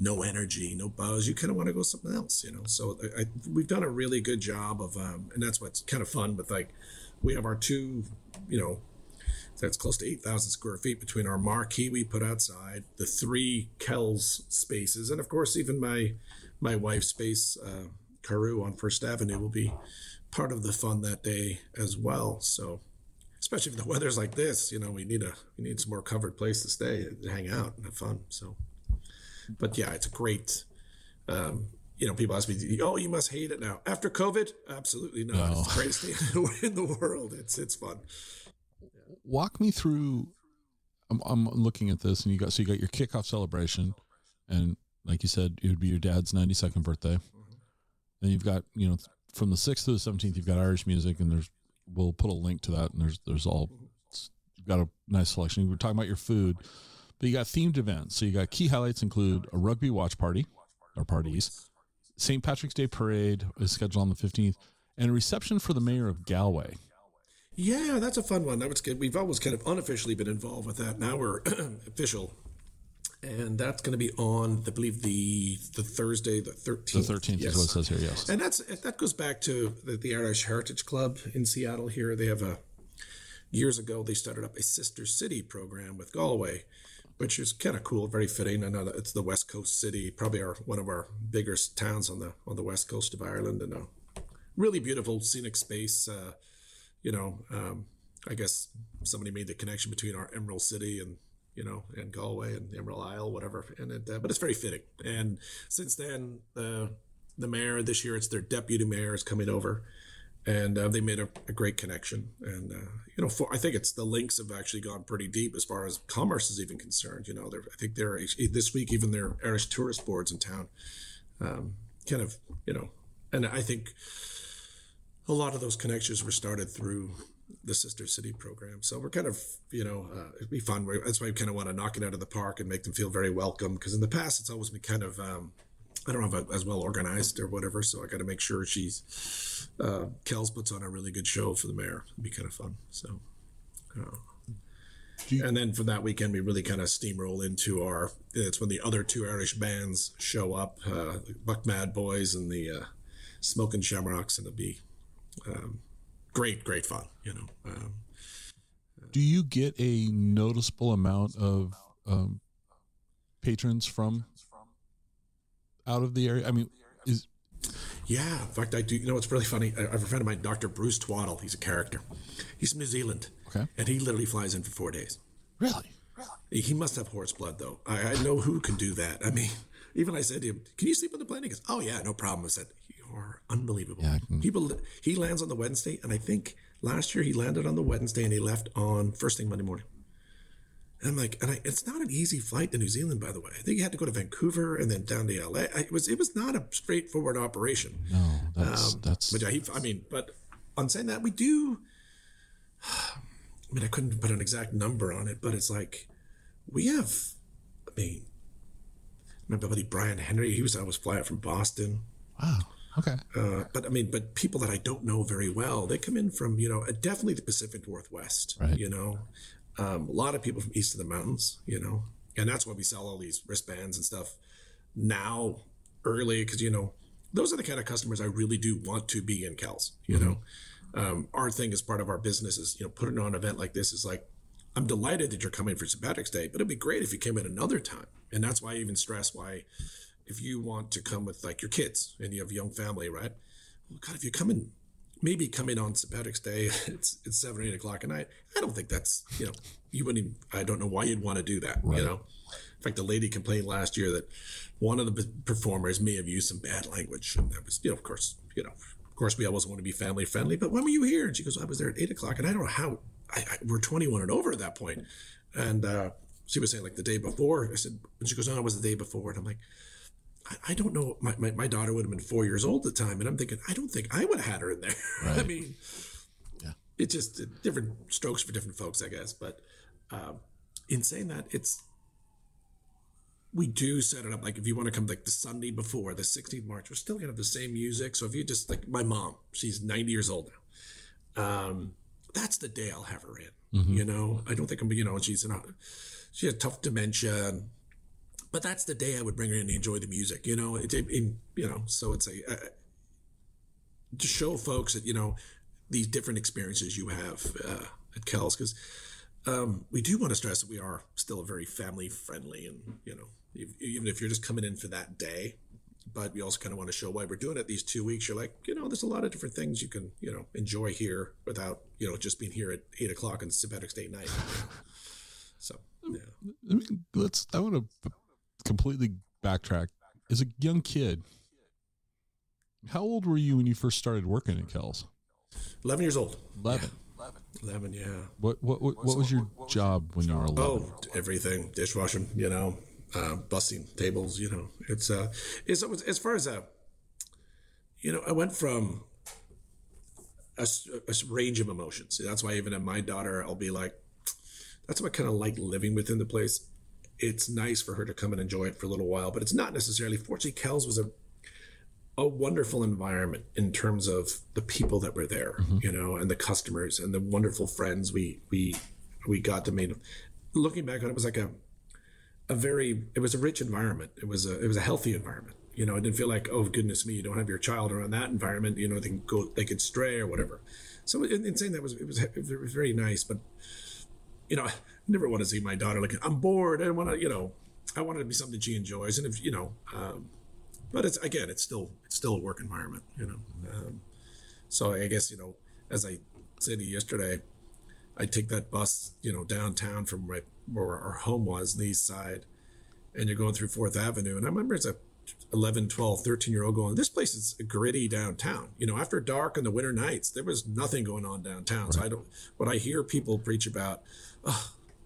energy, no buzz. You kind of want to go something else. So we've done a really good job of, and that's what's kind of fun with we have our two, that's close to 8,000 square feet between our marquee we put outside, the 3 Kells spaces, and of course even my wife's space, Carew on First Avenue, will be part of the fun that day as well. So especially if the weather's like this, we need some more covered place to stay and hang out and have fun. So, but yeah, it's a great. People ask me, oh, you must hate it now. After COVID? Absolutely not. No. It's the greatest thing in the world. It's fun. Walk me through, I'm looking at this, and you got your kickoff celebration, and like you said, it would be your dad's 92nd birthday. Mm-hmm. Then you've got, from the 6th to the 17th, you've got Irish music, and we'll put a link to that, and there's all, you've got a nice selection. We were talking about your food, but you got themed events. So you got key highlights include a rugby watch party, or parties. St. Patrick's Day Parade is scheduled on the 15th, and a reception for the mayor of Galway. Yeah, that's a fun one. That was good. We've always kind of unofficially been involved with that. Now we're official. And that's going to be on, I believe, the Thursday, the 13th. The 13th is what it says here, yes. And that goes back to the Irish Heritage Club in Seattle here. They have years ago, they started up a Sister City program with Galway, which is kind of cool, very fitting. I know that it's the West Coast city, probably one of our biggest towns on the West Coast of Ireland, and a really beautiful scenic space. I guess somebody made the connection between our Emerald City and Galway and Emerald Isle, whatever. And but it's very fitting. And since then, the mayor this year, it's their deputy mayor is coming over, and they made a great connection. And I think it's the links have actually gone pretty deep as far as commerce is even concerned. I think they're this week, even their Irish tourist boards in town, and I think a lot of those connections were started through the Sister City program. So we're kind of, it'd be fun. That's why we kind of want to knock it out of the park and make them feel very welcome. Because in the past, it's always been kind of, I don't know if as well organized or whatever. So I got to make sure Kells puts on a really good show for the mayor. It'd be kind of fun. So, and then for that weekend, we really kind of steamroll into it's when the other 2 Irish bands show up, the Buck Mad Boys and the Smoking Shamrocks, and it'll be great fun. Do you get a noticeable amount of patrons from out of the area? I mean, Yeah, in fact, I do. You know, it's really funny. I have a friend of mine, Dr. Bruce Twaddle. He's a character. He's from New Zealand. Okay. And he literally flies in for 4 days. Really? He must have horse blood, though. I know who can do that. I mean, even I said to him, "Can you sleep on the plane?" He goes, "Oh yeah, no problem." I said, "You're unbelievable." Yeah, He lands on the Wednesday, and I think last year he landed on the Wednesday and he left on first thing Monday morning. And I'm like, it's not an easy flight to New Zealand, by the way. I think you had to go to Vancouver and then down to LA. It was not a straightforward operation. No, that's. But on saying that, we do. I mean, I couldn't put an exact number on it, but it's like we have. I mean, my buddy Brian Henry, he was always flying from Boston. Wow. Okay. But people that I don't know very well, they come in from, definitely the Pacific Northwest, right. A lot of people from east of the mountains, and that's why we sell all these wristbands and stuff now early, because, those are the kind of customers I really do want to be in Kells, Our thing as part of our business is, putting on an event like this is like, I'm delighted that you're coming for St. Patrick's Day, but it'd be great if you came at another time. And that's why I even stress why, if you want to come with like your kids and you have a young family, right? Well, God, if you come in on St. Patrick's Day, it's 7 or 8 o'clock at night. I don't think that's, you wouldn't even, I don't know why you'd want to do that, right. In fact, the lady complained last year that one of the performers may have used some bad language. And that was, of course, we always want to be family friendly, but when were you here? And she goes, I was there at 8 o'clock. And I don't know how, we're 21 and over at that point. And she was saying like the day before. I said, and she goes, no, it was the day before. And I'm like, I don't know. My daughter would have been 4 years old at the time. And I'm thinking, I don't think I would have had her in there. Right. I mean, yeah, it's just different strokes for different folks, I guess. But in saying that, we do set it up. Like if you want to come like the Sunday before, the 16th March, we're still going to have the same music. So if you just like my mom, she's 90 years old now. That's the day I'll have her in, mm-hmm. I don't think she has tough dementia, but that's the day I would bring her in and enjoy the music, so it's to show folks that, these different experiences you have at Kells, because we do want to stress that we are still very family friendly and, even if you're just coming in for that day, but we also kind of want to show why we're doing it these 2 weeks. You're like, there's a lot of different things you can, enjoy here without, just being here at 8 o'clock on St. Patrick's Day night. So, yeah. I want to completely backtrack. As a young kid, how old were you when you first started working at Kells? 11 years old. 11. Yeah. 11, yeah. What was your job when you were 11? Oh, everything. Dishwashing, busting tables, it's as far as I went from a range of emotions. That's why even at my daughter, I'll be like, that's why I kind of like living within the place. It's nice for her to come and enjoy it for a little while, but it's not necessarily. Fortunately, Kells was a wonderful environment in terms of the people that were there, mm-hmm. And the customers and the wonderful friends we got to meet. Looking back on it, was like it was a rich environment. It was a healthy environment. I didn't feel like, oh goodness me, you don't have your child around that environment. They could stray or whatever. So in saying that, it was very nice. But I never want to see my daughter like, I'm bored. I don't want to, I want it to be something she enjoys. And if but it's still a work environment. So I guess as I said to you yesterday, I take that bus downtown from right where our home was, the east side, and you're going through 4th Avenue. And I remember as a 11, 12, 13-year-old going, this place is a gritty downtown. After dark and the winter nights, there was nothing going on downtown. Right. So when I hear people preach about,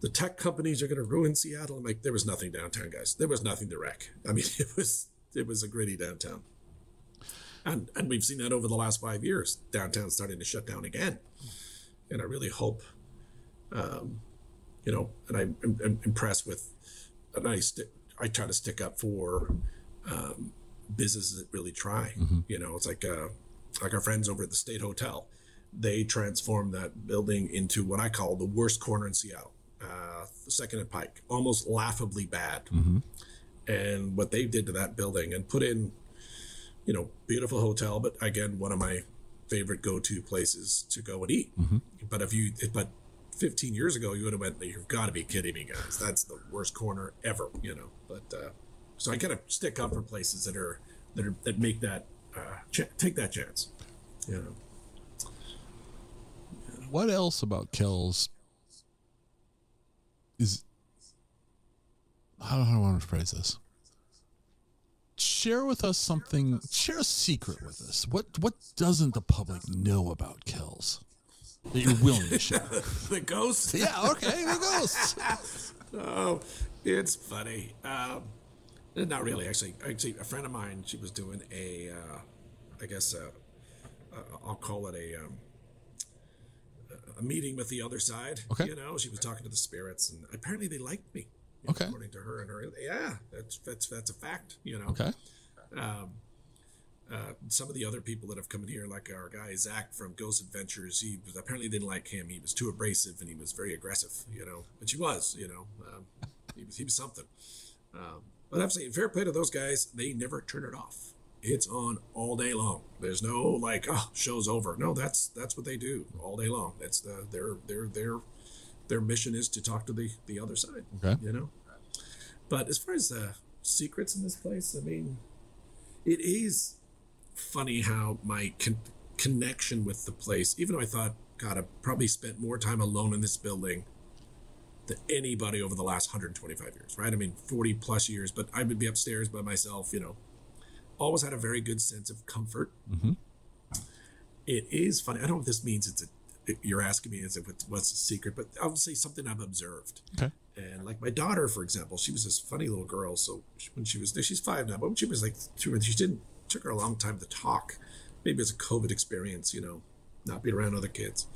the tech companies are going to ruin Seattle, I'm like, there was nothing downtown, guys. There was nothing to wreck. I mean, it was a gritty downtown. And we've seen that over the last 5 years. Downtown's starting to shut down again. And I really hope, and I'm impressed with, and I try to stick up for businesses that really try. Mm-hmm. It's like our friends over at the State Hotel. They transformed that building into what I call the worst corner in Seattle, the 2nd and Pike, almost laughably bad. Mm-hmm. And what they did to that building and put in, beautiful hotel, but again, one of my favorite go-to places to go and eat. Mm-hmm. But 15 years ago, you would have went, you've got to be kidding me, guys. That's the worst corner ever, But so I kind of stick up for places that make that take that chance. You know. What else about Kells is, how do I want to phrase this? Share with us something, share a secret with us. What doesn't the public know about Kells that you're willing to share? The ghosts? Yeah, okay, the ghosts. Oh, it's funny. Not really, actually. Actually, a friend of mine, she was doing I'll call it a meeting with the other side. Okay. You know, she was talking to the spirits, and apparently they liked me. Okay. According to her and her, yeah, that's a fact. You know. Okay. Some of the other people that have come in here, like our guy Zach from Ghost Adventures, he was, apparently didn't like him. He was too abrasive and he was very aggressive. You know, which he was. You know, he was something. But I'm saying, fair play to those guys. They never turn it off. It's on all day long. There's no like, oh, show's over. No, that's what they do all day long. That's their mission is to talk to the other side. Okay. You know. But as far as secrets in this place, I mean, it is funny how my connection with the place, even though I thought, God, I probably spent more time alone in this building than anybody over the last 125 years, right? I mean, 40 plus years, but I would be upstairs by myself, you know. Always had a very good sense of comfort. Mm-hmm. It is funny. I don't know if this means you're asking me as if what's the secret, but I'll say something I've observed. Okay. And like my daughter, for example, she was this funny little girl. So when she was there, she's 5 now, but when she was like 2, took her a long time to talk. Maybe it's a COVID experience, you know, not being around other kids.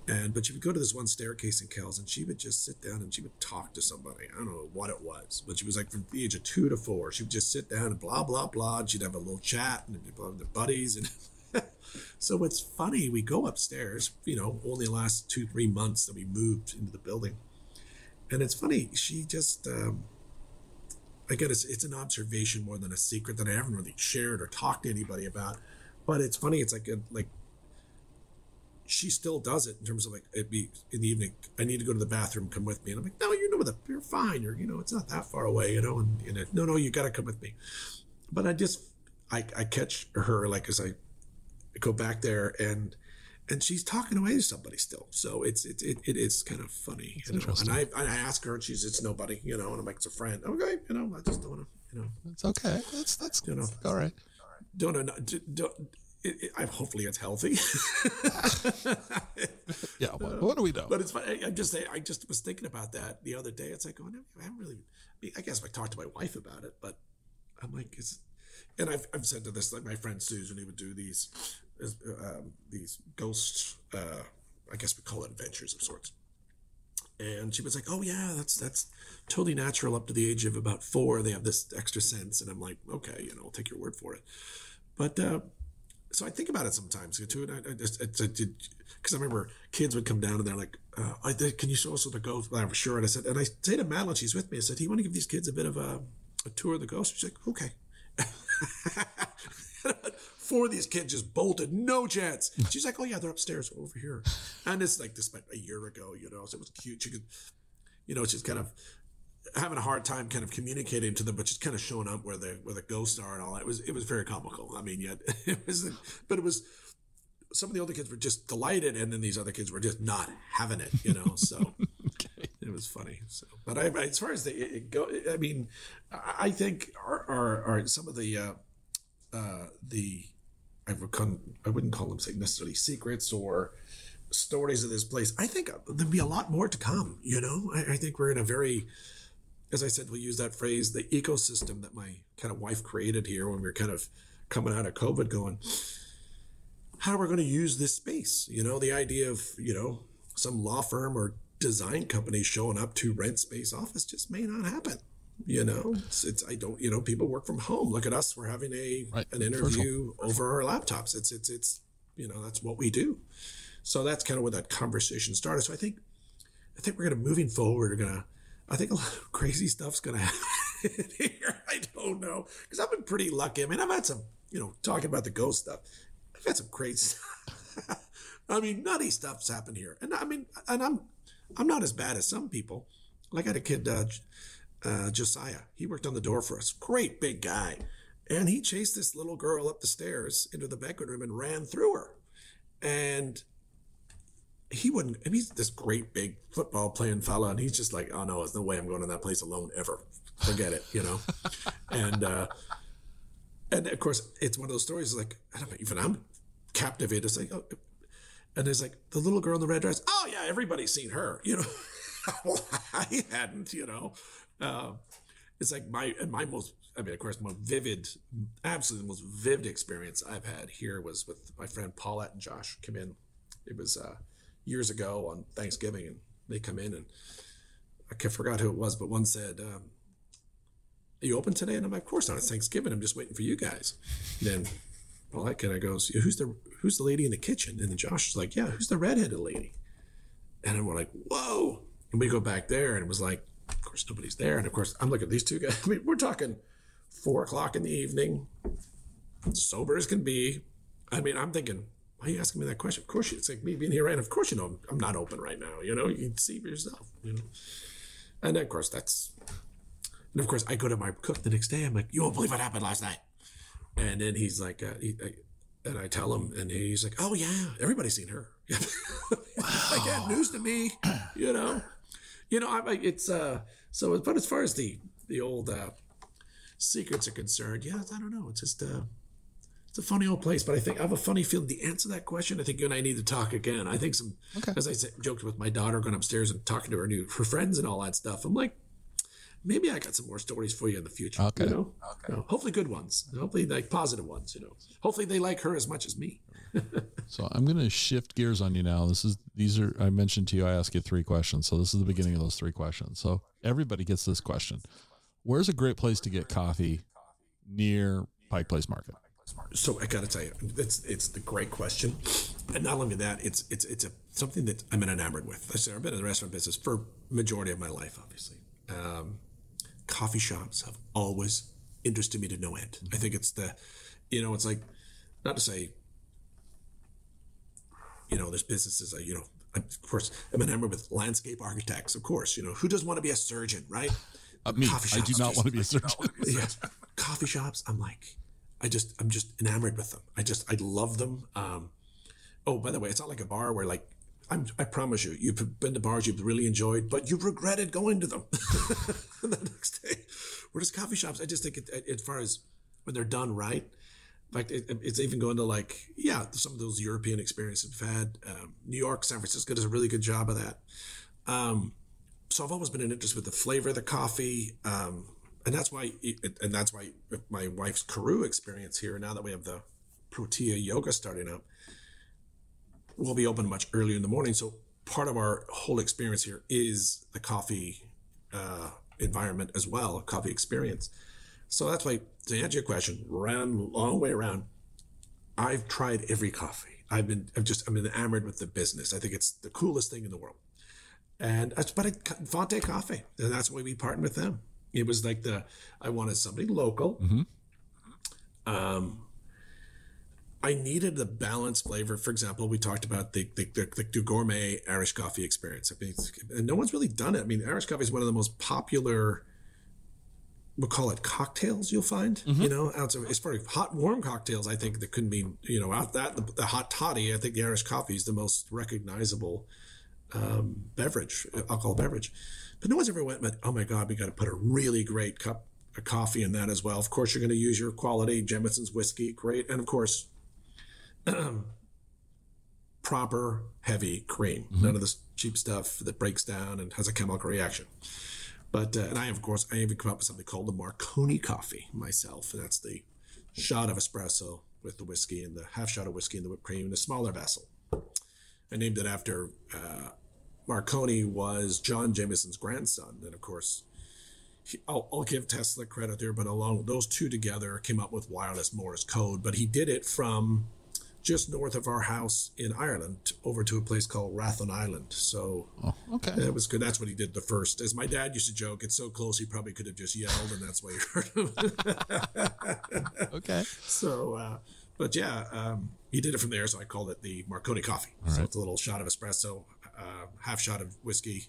But she would go to this one staircase in Kells, and she would just sit down and she would talk to somebody. I don't know what it was, but she was like from the age of 2 to 4. She would just sit down and blah, blah, blah. And she'd have a little chat and people have their buddies. And so it's funny. We go upstairs, you know, only the last 2-3 months that we moved into the building. And it's funny. She just, I guess it's an observation more than a secret that I haven't really shared or talked to anybody about. But it's funny. It's like she still does it in terms of like, it'd be in the evening, I need to go to the bathroom, come with me. And I'm like, no, you're fine. You're, you know, it's not that far away, you know, and no, you got to come with me. But I catch her, like, as I go back there and she's talking away to somebody still. So it is kind of funny, you know? And I ask her and she says, it's nobody, you know, and I'm like, it's a friend. Okay. You know, I just don't want to, you know, it's okay. That's, you know, all right. Don't hopefully it's healthy. Yeah. What do we know? But it's funny. I just was thinking about that the other day. It's like, I haven't really, I guess I talked to my wife about it, but I'm like, and I've said to this, like my friend Susan, he would do these ghost, I guess we call it adventures of sorts. And she was like, oh yeah, that's totally natural up to the age of about 4. They have this extra sense. And I'm like, okay, you know, I'll take your word for it. But, so I think about it sometimes too. And I just, because I remember kids would come down and they're like, can you show us what the ghost? Well, I'm sure. And I say to Madeline, she's with me. I said, do you want to give these kids a bit of a tour of the ghost? She's like, okay. 4 of these kids just bolted, no chance. She's like, oh yeah, they're upstairs over here. And it's like this a year ago, you know, so it was cute. She could, you know, she's kind of having a hard time kind of communicating to them, but she's kind of showing up where the ghosts are and all that. It was very comical. I mean, yet it was some of the older kids were just delighted, and then these other kids were just not having it, you know. So okay. It was funny. So, but as far as I mean, I think our some of the I wouldn't call them necessarily secrets or stories of this place. I think there'll be a lot more to come. You know, I think we're in a very, as I said, we'll use that phrase, the ecosystem that my kind of wife created here when we were kind of coming out of COVID going, how are we going to use this space? You know, the idea of, you know, some law firm or design company showing up to rent space office just may not happen. You know, you know, people work from home. Look at us. We're having an interview over our laptops. It's, you know, that's what we do. So that's kind of where that conversation started. So I think we're going to, moving forward, I think a lot of crazy stuff's going to happen here. I don't know. Because I've been pretty lucky. I mean, I've had some, you know, talking about the ghost stuff. I've had some crazy stuff. I mean, nutty stuff's happened here. And I mean, and I'm not as bad as some people. Like I had a kid, Josiah. He worked on the door for us. Great big guy. And he chased this little girl up the stairs into the banquet room and ran through her. And he wouldn't, and he's this great big football playing fella, and he's just like, oh no, there's no way I'm going to that place alone ever. Forget it, you know? And of course, it's one of those stories like, I don't know, even I'm captivated. It's like, oh, and there's like the little girl in the red dress. Oh yeah, everybody's seen her, you know? Well, I hadn't, you know? It's like my most, I mean, of course, absolutely most vivid experience I've had here was with my friend Paulette and Josh come in. It was years ago on Thanksgiving, and they come in, and I forgot who it was, but one said, are you open today? And I'm like, of course not. It's Thanksgiving. I'm just waiting for you guys. And then Paulette kind of goes, who's the lady in the kitchen? And then Josh is like, yeah, who's the redheaded lady? And we're like, whoa. And we go back there, and it was like, of course, nobody's there. And of course, I'm looking at these two guys. I mean, we're talking 4:00 in the evening, sober as can be. I mean, I'm thinking, why are you asking me that question? Of course, it's like me being here, right? Of course, you know, I'm not open right now. You know, you can see for yourself, you know. And of course, I go to my cook the next day. I'm like, you won't believe what happened last night. And then he's like, and I tell him, and he's like, oh yeah, everybody's seen her. Like, yeah, news to me, you know. You know, it's so. But as far as the old secrets are concerned, yeah, I don't know. It's just it's a funny old place. But I think I have a funny feeling. To answer that question, I think you and I need to talk again. I think as I said, joked with my daughter going upstairs and talking to her friends and all that stuff. I'm like, maybe I got some more stories for you in the future. Okay. You know? Okay. You know, hopefully good ones. Hopefully like positive ones. You know. Hopefully they like her as much as me. So I'm going to shift gears on you now. I mentioned to you, I asked you 3 questions. So this is the beginning of those 3 questions. So everybody gets this question. Where's a great place to get coffee near Pike Place Market? So I got to tell you, it's the great question. And not only that, it's something that I'm enamored with. I've been in the restaurant business for majority of my life, obviously. Coffee shops have always interested me to no end. I think it's it's like, not to say, you know, there's businesses, you know, of course, I'm enamored with landscape architects, of course, you know, who doesn't want to be a surgeon, right? Me, I do not want to be a surgeon. Yeah. Coffee shops, I'm just enamored with them. I love them. Oh, by the way, it's not like a bar where like, I promise you, you've been to bars you've really enjoyed, but you've regretted going to them the next day. Whereas coffee shops, I just think as far as when they're done right, in fact, it's even going to like, yeah, some of those European experiences we've had. New York, San Francisco does a really good job of that. So I've always been an interest with the flavor of the coffee. And that's why with my wife's Karoo experience here, now that we have the Protea Yoga starting up, we'll be open much earlier in the morning. So part of our whole experience here is the coffee environment as well, a coffee experience. So that's why, to answer your question, long way around, I've tried every coffee. I'm enamored with the business. I think it's the coolest thing in the world. But Fonte Coffee, and that's why we partnered with them. It was like I wanted somebody local. Mm-hmm. I needed the balanced flavor. For example, we talked about the gourmet Irish coffee experience. I mean, and no one's really done it. I mean, Irish coffee is one of the most popular, we'll call it cocktails you'll find, mm-hmm. You know, as far as hot, warm cocktails, I think that couldn't be, you know, out that the hot toddy, I think the Irish coffee is the most recognizable alcohol beverage. But no one's ever went, oh my God, we got to put a really great cup of coffee in that as well. Of course, you're going to use your quality Jameson's whiskey, great. And of course, proper heavy cream, mm-hmm. None of this cheap stuff that breaks down and has a chemical reaction. But and I even come up with something called the Marconi coffee myself, and that's the shot of espresso with the whiskey and the half shot of whiskey and the whipped cream in a smaller vessel. I named it after Marconi was John Jameson's grandson, and of course, I'll give Tesla credit there, but along those two together came up with wireless Morse code. But he did it from just north of our house in Ireland over to a place called Rathlin Island. So okay. That was good. That's what he did the first. As my dad used to joke, it's so close he probably could have just yelled, and that's why you heard him. Okay. So, but yeah, he did it from there. So I called it the Marconi coffee. All so right. It's a little shot of espresso, half shot of whiskey,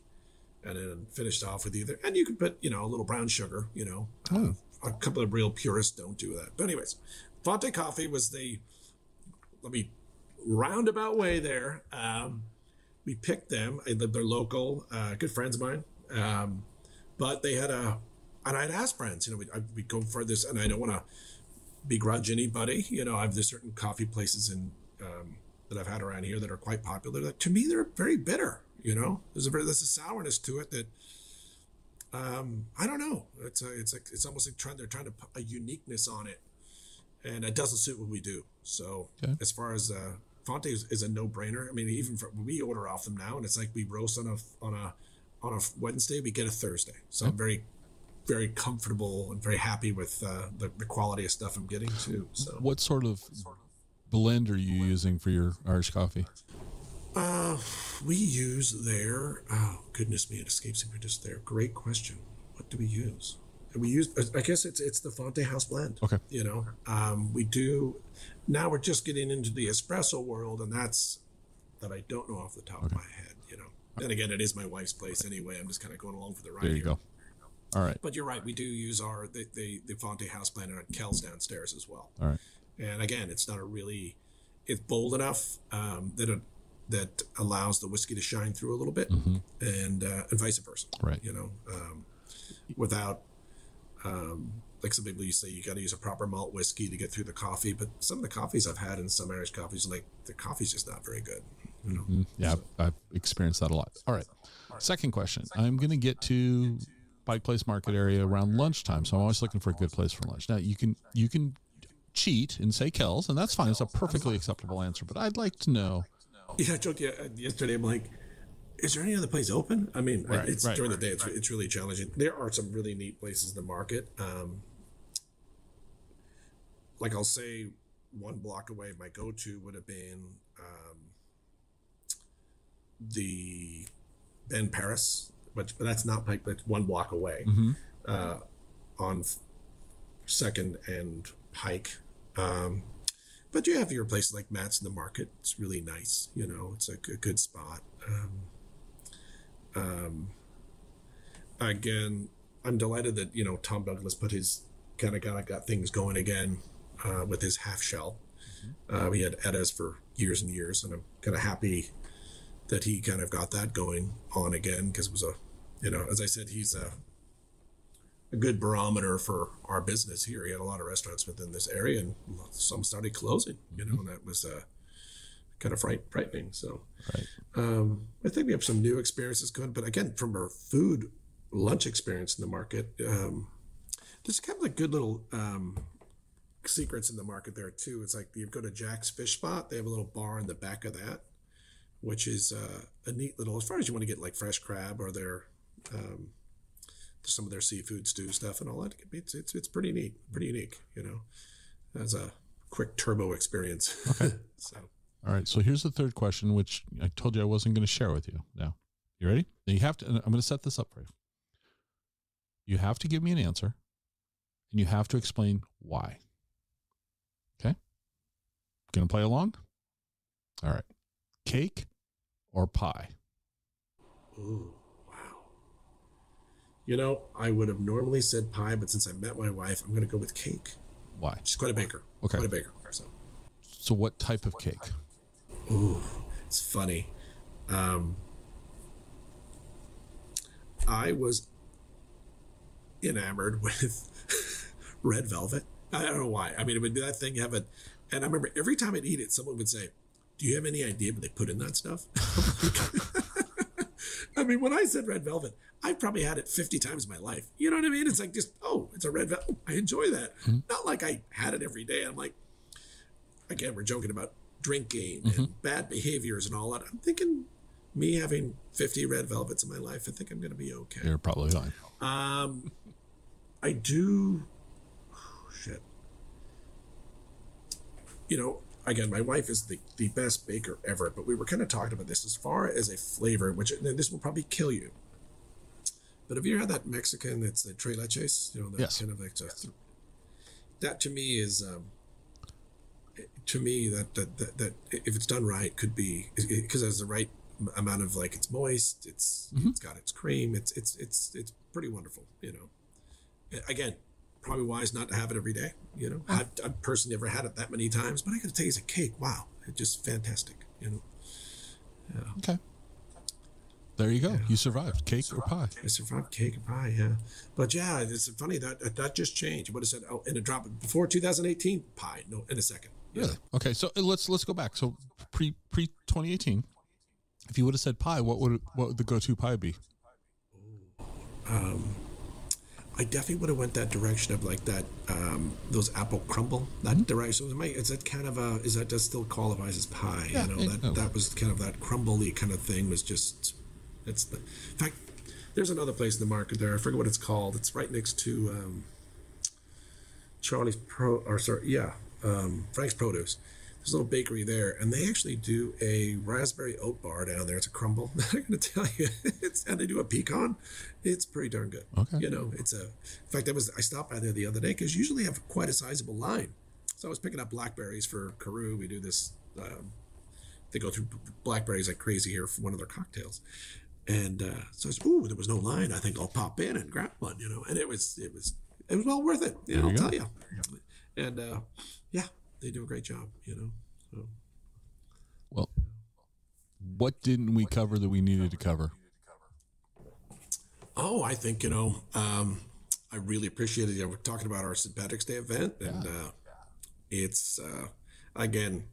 and then finished off with either. And you can put, you know, a little brown sugar, you know, a couple of real purists don't do that. But anyways, Fonte Coffee was let me roundabout way there. We picked them. They're local, good friends of mine. But they had and I'd ask friends, we'd go for this, and I don't want to begrudge anybody. There's certain coffee places that I've had around here that are quite popular. That, to me, they're very bitter. There's a sourness to it that I don't know. It's almost like they're trying to put a uniqueness on it, and it doesn't suit what we do. So as far as Fonte is a no-brainer. I mean, even we order off them now, and it's like we roast on a Wednesday, we get a Thursday. So I'm very, very comfortable and very happy with the quality of stuff I'm getting too. So what sort of blend are you using for your Irish coffee? We use their, oh goodness me, it escapes me just there. Great question. What do we use? We use, I guess it's the Fonte House blend. Okay. We do, now we're just getting into the espresso world, and that I don't know off the top of my head, And again, it is my wife's place anyway. I'm just kind of going along for the ride. There you go. All right. But you're right. We do use the Fonte House blend at Kel's downstairs as well. All right. And again, it's bold enough that allows the whiskey to shine through a little bit, and vice versa. Right. Without, like some people, you say you got to use a proper malt whiskey to get through the coffee, but some of the coffees I've had in some Irish coffees, like the coffee's just not very good. Yeah, so. I've experienced that a lot. All right. Second question. I'm going to get to Pike Place Market area around lunchtime, so I'm always looking for a good place for lunch. Now, you can cheat and say Kel's, and that's fine. It's a perfectly acceptable answer, but I'd like to know. Yeah, I joked yesterday. I'm like, is there any other place open? I mean, during the day, it's really challenging. There are some really neat places in the market. Like I'll say, one block away, my go-to would have been the Ben Paris, but that's not Pike. That's one block away, on Second and Pike. But you have your places like Matt's in the Market. It's really nice. It's a good spot. Again, I'm delighted that, Tom Douglas put his kind of got things going again with his half shell. We had Edda's for years and years, and I'm kind of happy that he kind of got that going on again, because it was as I said, he's a good barometer for our business here. He had a lot of restaurants within this area, and some started closing, and that was kind of frightening. So I think we have some new experiences going, but again, from our food lunch experience in the market, there's kind of like good little secrets in the market there too. It's like you go to Jack's Fish Spot. They have a little bar in the back of that, which is a neat little, as far as you want to get like fresh crab or their some of their seafood stew stuff and all that. It's pretty neat, pretty unique, as a quick turbo experience. Okay. So. All right. So here's the third question, which I told you I wasn't going to share with you. Now, you ready? Now you have to, I'm going to set this up for you. You have to give me an answer, and you have to explain why. Okay. Going to play along? All right. Cake or pie? Ooh, wow. I would have normally said pie, but since I met my wife, I'm going to go with cake. Why? She's quite a baker. Okay. Quite a baker. So what type of cake? Ooh, it's funny. I was enamored with red velvet. I don't know why. I mean, it would be that thing you have it. And I remember every time I'd eat it, someone would say, do you have any idea what they put in that stuff? I mean, when I said red velvet, I've probably had it 50 times in my life. You know what I mean? It's like just, it's a red velvet. I enjoy that. Not like I had it every day. I'm like, again, we're joking about drinking and bad behaviors and all that. I'm thinking me having 50 red velvets in my life, I think I'm going to be okay. You're probably fine. I do. Shit. Again, my wife is the best baker ever, but we were kind of talking about this as far as a flavor, which this will probably kill you. But have you had that Mexican? It's the tres leches. Yes. Kind of like that to me is. To me, that if it's done right, could be, because there's the right amount of, like, it's moist, it's got its cream, it's pretty wonderful. Again, probably wise not to have it every day. You know, I've personally never had it that many times, but I got to tell you, it's a cake. Wow, it's just fantastic. You know. Yeah. Okay. There you go. Yeah. You survived cake or pie. I survived cake or pie. Yeah, but yeah, it's funny that just changed. What is it? Oh, in a drop before 2018, pie. No, in a second. Really? Okay. So let's go back. So pre 2018, if you would have said pie, what would the go-to pie be? I definitely would have went that direction of like that, those apple crumble, that direction. Is that kind of is that just still qualifies as pie? Yeah, you know, that was kind of that crumbly kind of thing was just, in fact, there's another place in the market there. I forget what it's called. It's right next to Frank's Produce. There's a little bakery there, and they actually do a raspberry oat bar down there. It's a crumble. I'm going to tell you, and they do a pecan. It's pretty darn good. Okay. You know, in fact, I stopped by there the other day because usually have quite a sizable line. So I was picking up blackberries for Carew. We do this, they go through blackberries like crazy here for one of their cocktails. And so I said, ooh, there was no line. I think I'll pop in and grab one, you know, and it was well worth it. You know, I'll tell you. And yeah. They do a great job, you know. So. Well, what didn't we cover that we needed to cover? Oh, I think, you know, I really appreciated, you know, we're talking about our St. Patrick's Day event, and it's again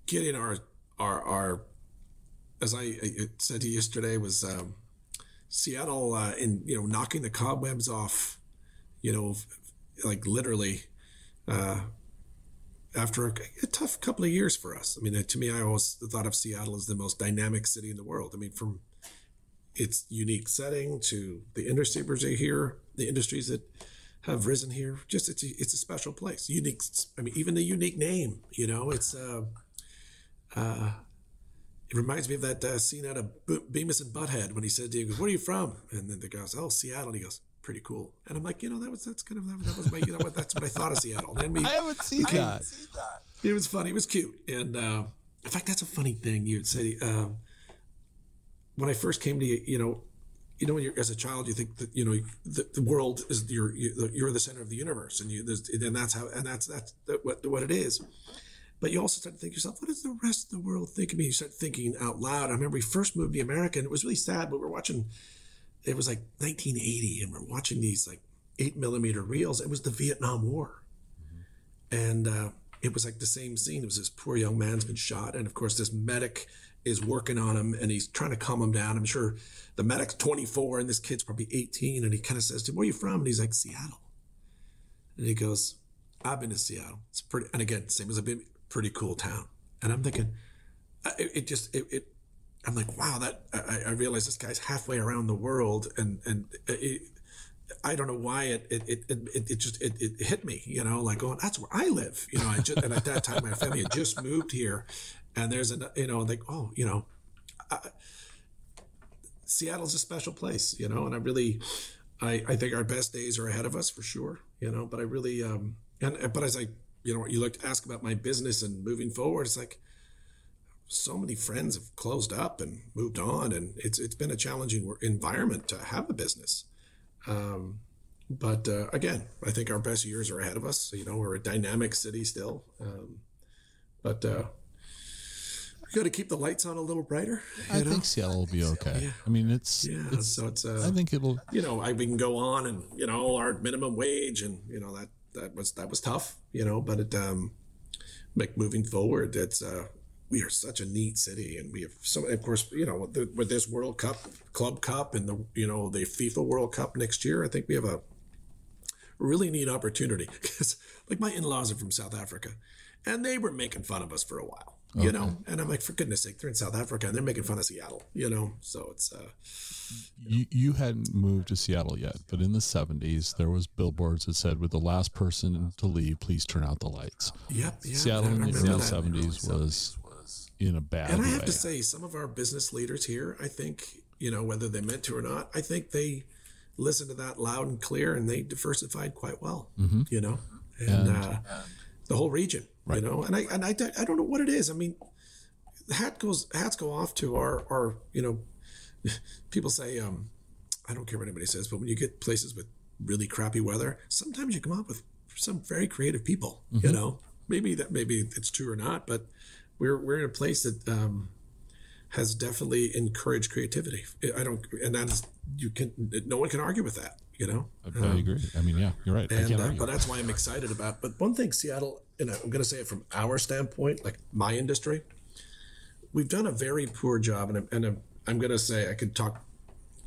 getting our as I said to you yesterday, was Seattle in, you know, knocking the cobwebs off, you know, like literally. After a tough couple of years for us. I mean, to me, I always thought of Seattle as the most dynamic city in the world. I mean, from its unique setting to the industries here, the industries that have risen here, just it's a special place. Unique. I mean, even the unique name, you know, it's it reminds me of that scene out of Beavis and Butthead when he said, "Where are you from?" And then the guy goes, "Oh, Seattle." And he goes, "Pretty cool." And I'm like, you know, that was my, you know what, that's what I thought of Seattle. And then I haven't seen that. It was funny. It was cute. And in fact, that's a funny thing. You'd say, when I first came to you know, when you're as a child, you think that, you know, the world is you're the center of the universe, and that's what it is. But you also start to think to yourself, what does the rest of the world think of me? You start thinking out loud. I remember we first moved to America, and it was really sad, but we're watching. It was like 1980, and we're watching these like 8mm reels. It was the Vietnam War. And it was like the same scene. It was this poor young man's been shot. And of course, this medic is working on him, and he's trying to calm him down. I'm sure the medic's 24 and this kid's probably 18. And he kind of says to him, "Where are you from?" And he's like, "Seattle." And he goes, "I've been to Seattle. It's pretty," and again, same as a pretty cool town. And I'm thinking, I'm like, wow, that I realize this guy's halfway around the world, and I don't know why it just hit me, you know, like going, that's where I live, you know. And at that time my family had just moved here, and there's you know, like, oh, you know, Seattle's a special place, you know, and I think our best days are ahead of us for sure, you know. But I really but as I, you know, you like to ask about my business and moving forward, it's like, so many friends have closed up and moved on, and it's been a challenging environment to have a business. But again, I think our best years are ahead of us. You know, we're a dynamic city still, but we got to keep the lights on a little brighter. I think Seattle will be okay. Yeah. I mean, it's I think it'll. You know, we can go on, and you know, our minimum wage, and you know that was tough. You know, but it moving forward, it's. We are such a neat city, and we have so, of course, you know, with this World Cup, Club Cup, and the, you know, the FIFA World Cup next year, I think we have a really neat opportunity, because like my in-laws are from South Africa, and they were making fun of us for a while, you know, and I'm like, for goodness sake, they're in South Africa and they're making fun of Seattle, you know, so it's you hadn't moved to Seattle yet, but in the 70s there was billboards that said, "With the last person to leave, please turn out the lights." Yep. Seattle in the 70s was in a bad way. And I have to say, some of our business leaders here, I think, you know, whether they meant to or not, I think they listened to that loud and clear, and they diversified quite well, you know, and the whole region, right. You know, and I don't know what it is. I mean, hats go off to our, you know, people say, I don't care what anybody says, but when you get places with really crappy weather, sometimes you come up with some very creative people, you know, maybe it's true or not, but we're in a place that has definitely encouraged creativity. And that is, no one can argue with that, you know? I agree. I mean, yeah, you're right. And, but that's why I'm excited about, but one thing Seattle, and I'm going to say it from our standpoint, like my industry, we've done a very poor job. And I'm going to say, I could talk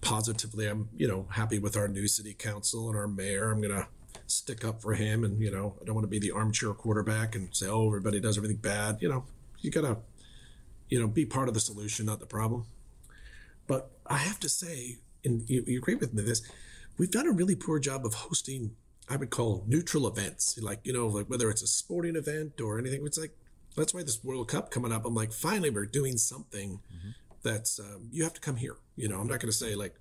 positively. I'm, you know, happy with our new city council and our mayor. I'm going to stick up for him. And, you know, I don't want to be the armchair quarterback and say, oh, everybody does everything bad. You know, you got to, you know, be part of the solution, not the problem. But I have to say, and you agree with me this, we've done a really poor job of hosting, I would call neutral events. Like, you know, like whether it's a sporting event or anything, it's like, that's why this World Cup coming up, I'm like, finally, we're doing something that's, you have to come here. You know, I'm not going to say like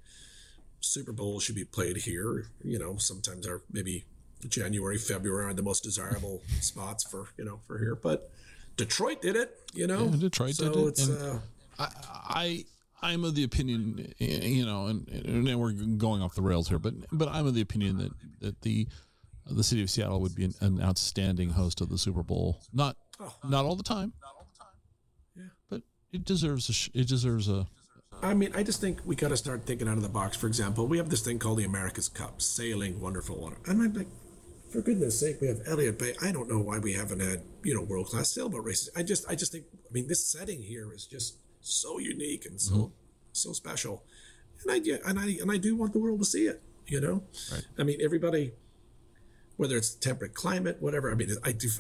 Super Bowl should be played here. You know, sometimes our maybe January, February are the most desirable spots for, you know, for here. But Detroit did it, you know. Yeah, Detroit did it. It's, I'm of the opinion, you know, and we're going off the rails here, but I'm of the opinion that the city of Seattle would be an outstanding host of the Super Bowl. Not all the time. Yeah. But it deserves a. I mean, I just think we got to start thinking out of the box. For example, we have this thing called the America's Cup, sailing, wonderful water. And I'm like, for goodness sake, we have Elliott Bay. I don't know why we haven't had, you know, world-class sailboat races. I just think, I mean, this setting here is just so unique and so special. And I do want the world to see it, you know? Right. I mean, everybody, whether it's temperate climate, whatever. I mean,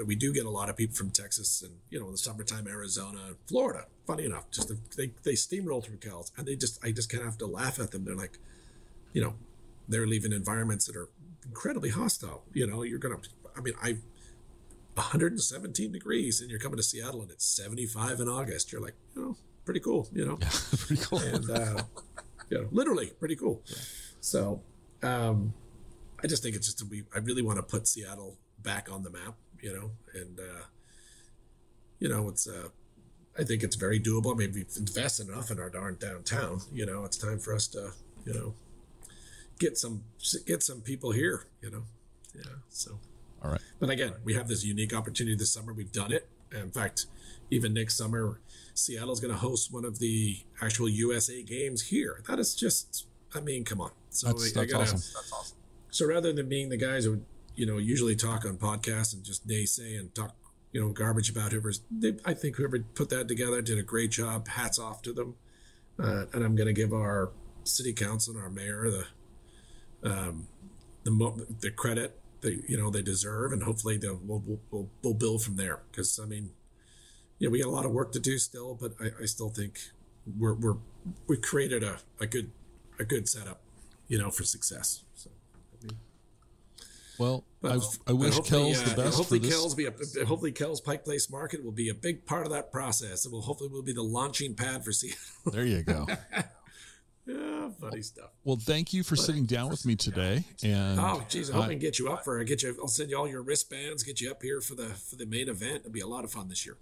we do get a lot of people from Texas and, you know, in the summertime, Arizona, Florida. Funny enough, just they steamroll through Cals, and I just kind of have to laugh at them. They're like, you know, they're leaving environments that are incredibly hostile. You know, 117 degrees, and you're coming to Seattle, and it's 75 in August. You're like, you know, pretty cool. You know, pretty cool, and you know, literally pretty cool. Yeah. So, I just think it's just I really want to put Seattle back on the map. You know, and you know, it's I think it's very doable. I mean, we've invested enough in our darn downtown. You know, it's time for us to, you know, get some people here. You know, yeah. So, all right. But again, we have this unique opportunity this summer. We've done it. In fact, even next summer, Seattle's going to host one of the actual USA games here. That is just, I mean, come on. So that's awesome. That's awesome. So rather than being the guys who, you know, usually talk on podcasts and just naysay and talk, you know, garbage about I think whoever put that together did a great job. Hats off to them. And I'm going to give our city council and our mayor the credit they deserve, and hopefully we'll build from there. Because I mean, yeah, we got a lot of work to do still, but I still think we've created a good setup, you know, for success. So. Well, I wish Kells the best hopefully for this. Hopefully Kells Pike Place Market will be a big part of that process. It will hopefully be the launching pad for Seattle. There you go. Yeah, funny stuff. Well, thank you for sitting down with me today. And oh, geez, I hope I can get you up for. I'll send you all your wristbands. Get you up here for the main event. It'll be a lot of fun this year.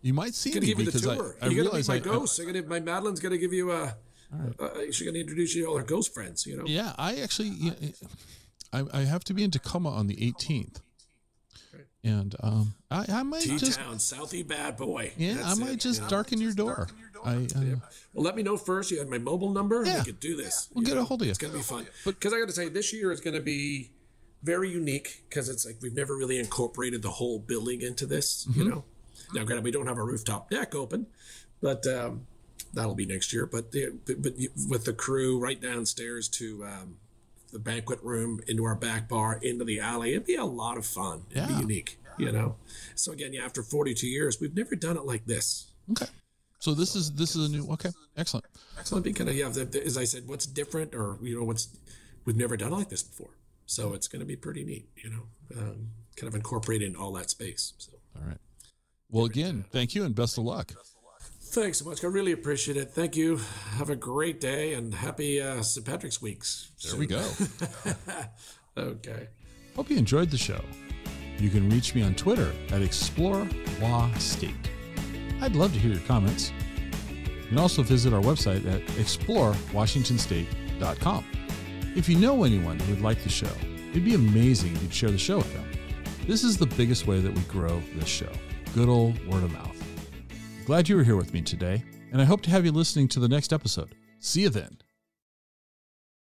You might see me give you the because tour. I You're realize gonna be my ghost. My Madeline's gonna give you a. She's gonna introduce you to all her ghost friends. You know. Yeah, I actually. I have to be in Tacoma on the 18th, and I might T-Town, Southie bad boy. Yeah, that's I might just darken your door. Well, let me know first. You have my mobile number. Yeah, and we could do this. We'll get a hold of you. It's gonna be fun. Because I got to say, this year is gonna be very unique because it's like we've never really incorporated the whole building into this. You know, now granted we don't have a rooftop deck open, but that'll be next year. But with the crew right downstairs to. The banquet room, into our back bar, into the alley. It'd be a lot of fun. It'd be unique, you know? So again, after 42 years, we've never done it like this. Okay. So this is a new, okay. Excellent. Excellent. Because as I said, what's different or, you know, we've never done it like this before. So it's going to be pretty neat, you know, kind of incorporating all that space. So. All right. Well, again, thank you and best of luck. Thanks so much. I really appreciate it. Thank you. Have a great day and happy St. Patrick's Weeks. There we go. Okay. Hope you enjoyed the show. You can reach me on Twitter at ExploreWaState. I'd love to hear your comments. You can also visit our website at explorewashingtonstate.com. If you know anyone who would like the show, it'd be amazing if you'd share the show with them. This is the biggest way that we grow this show. Good old word of mouth. Glad you were here with me today, and I hope to have you listening to the next episode. See you then.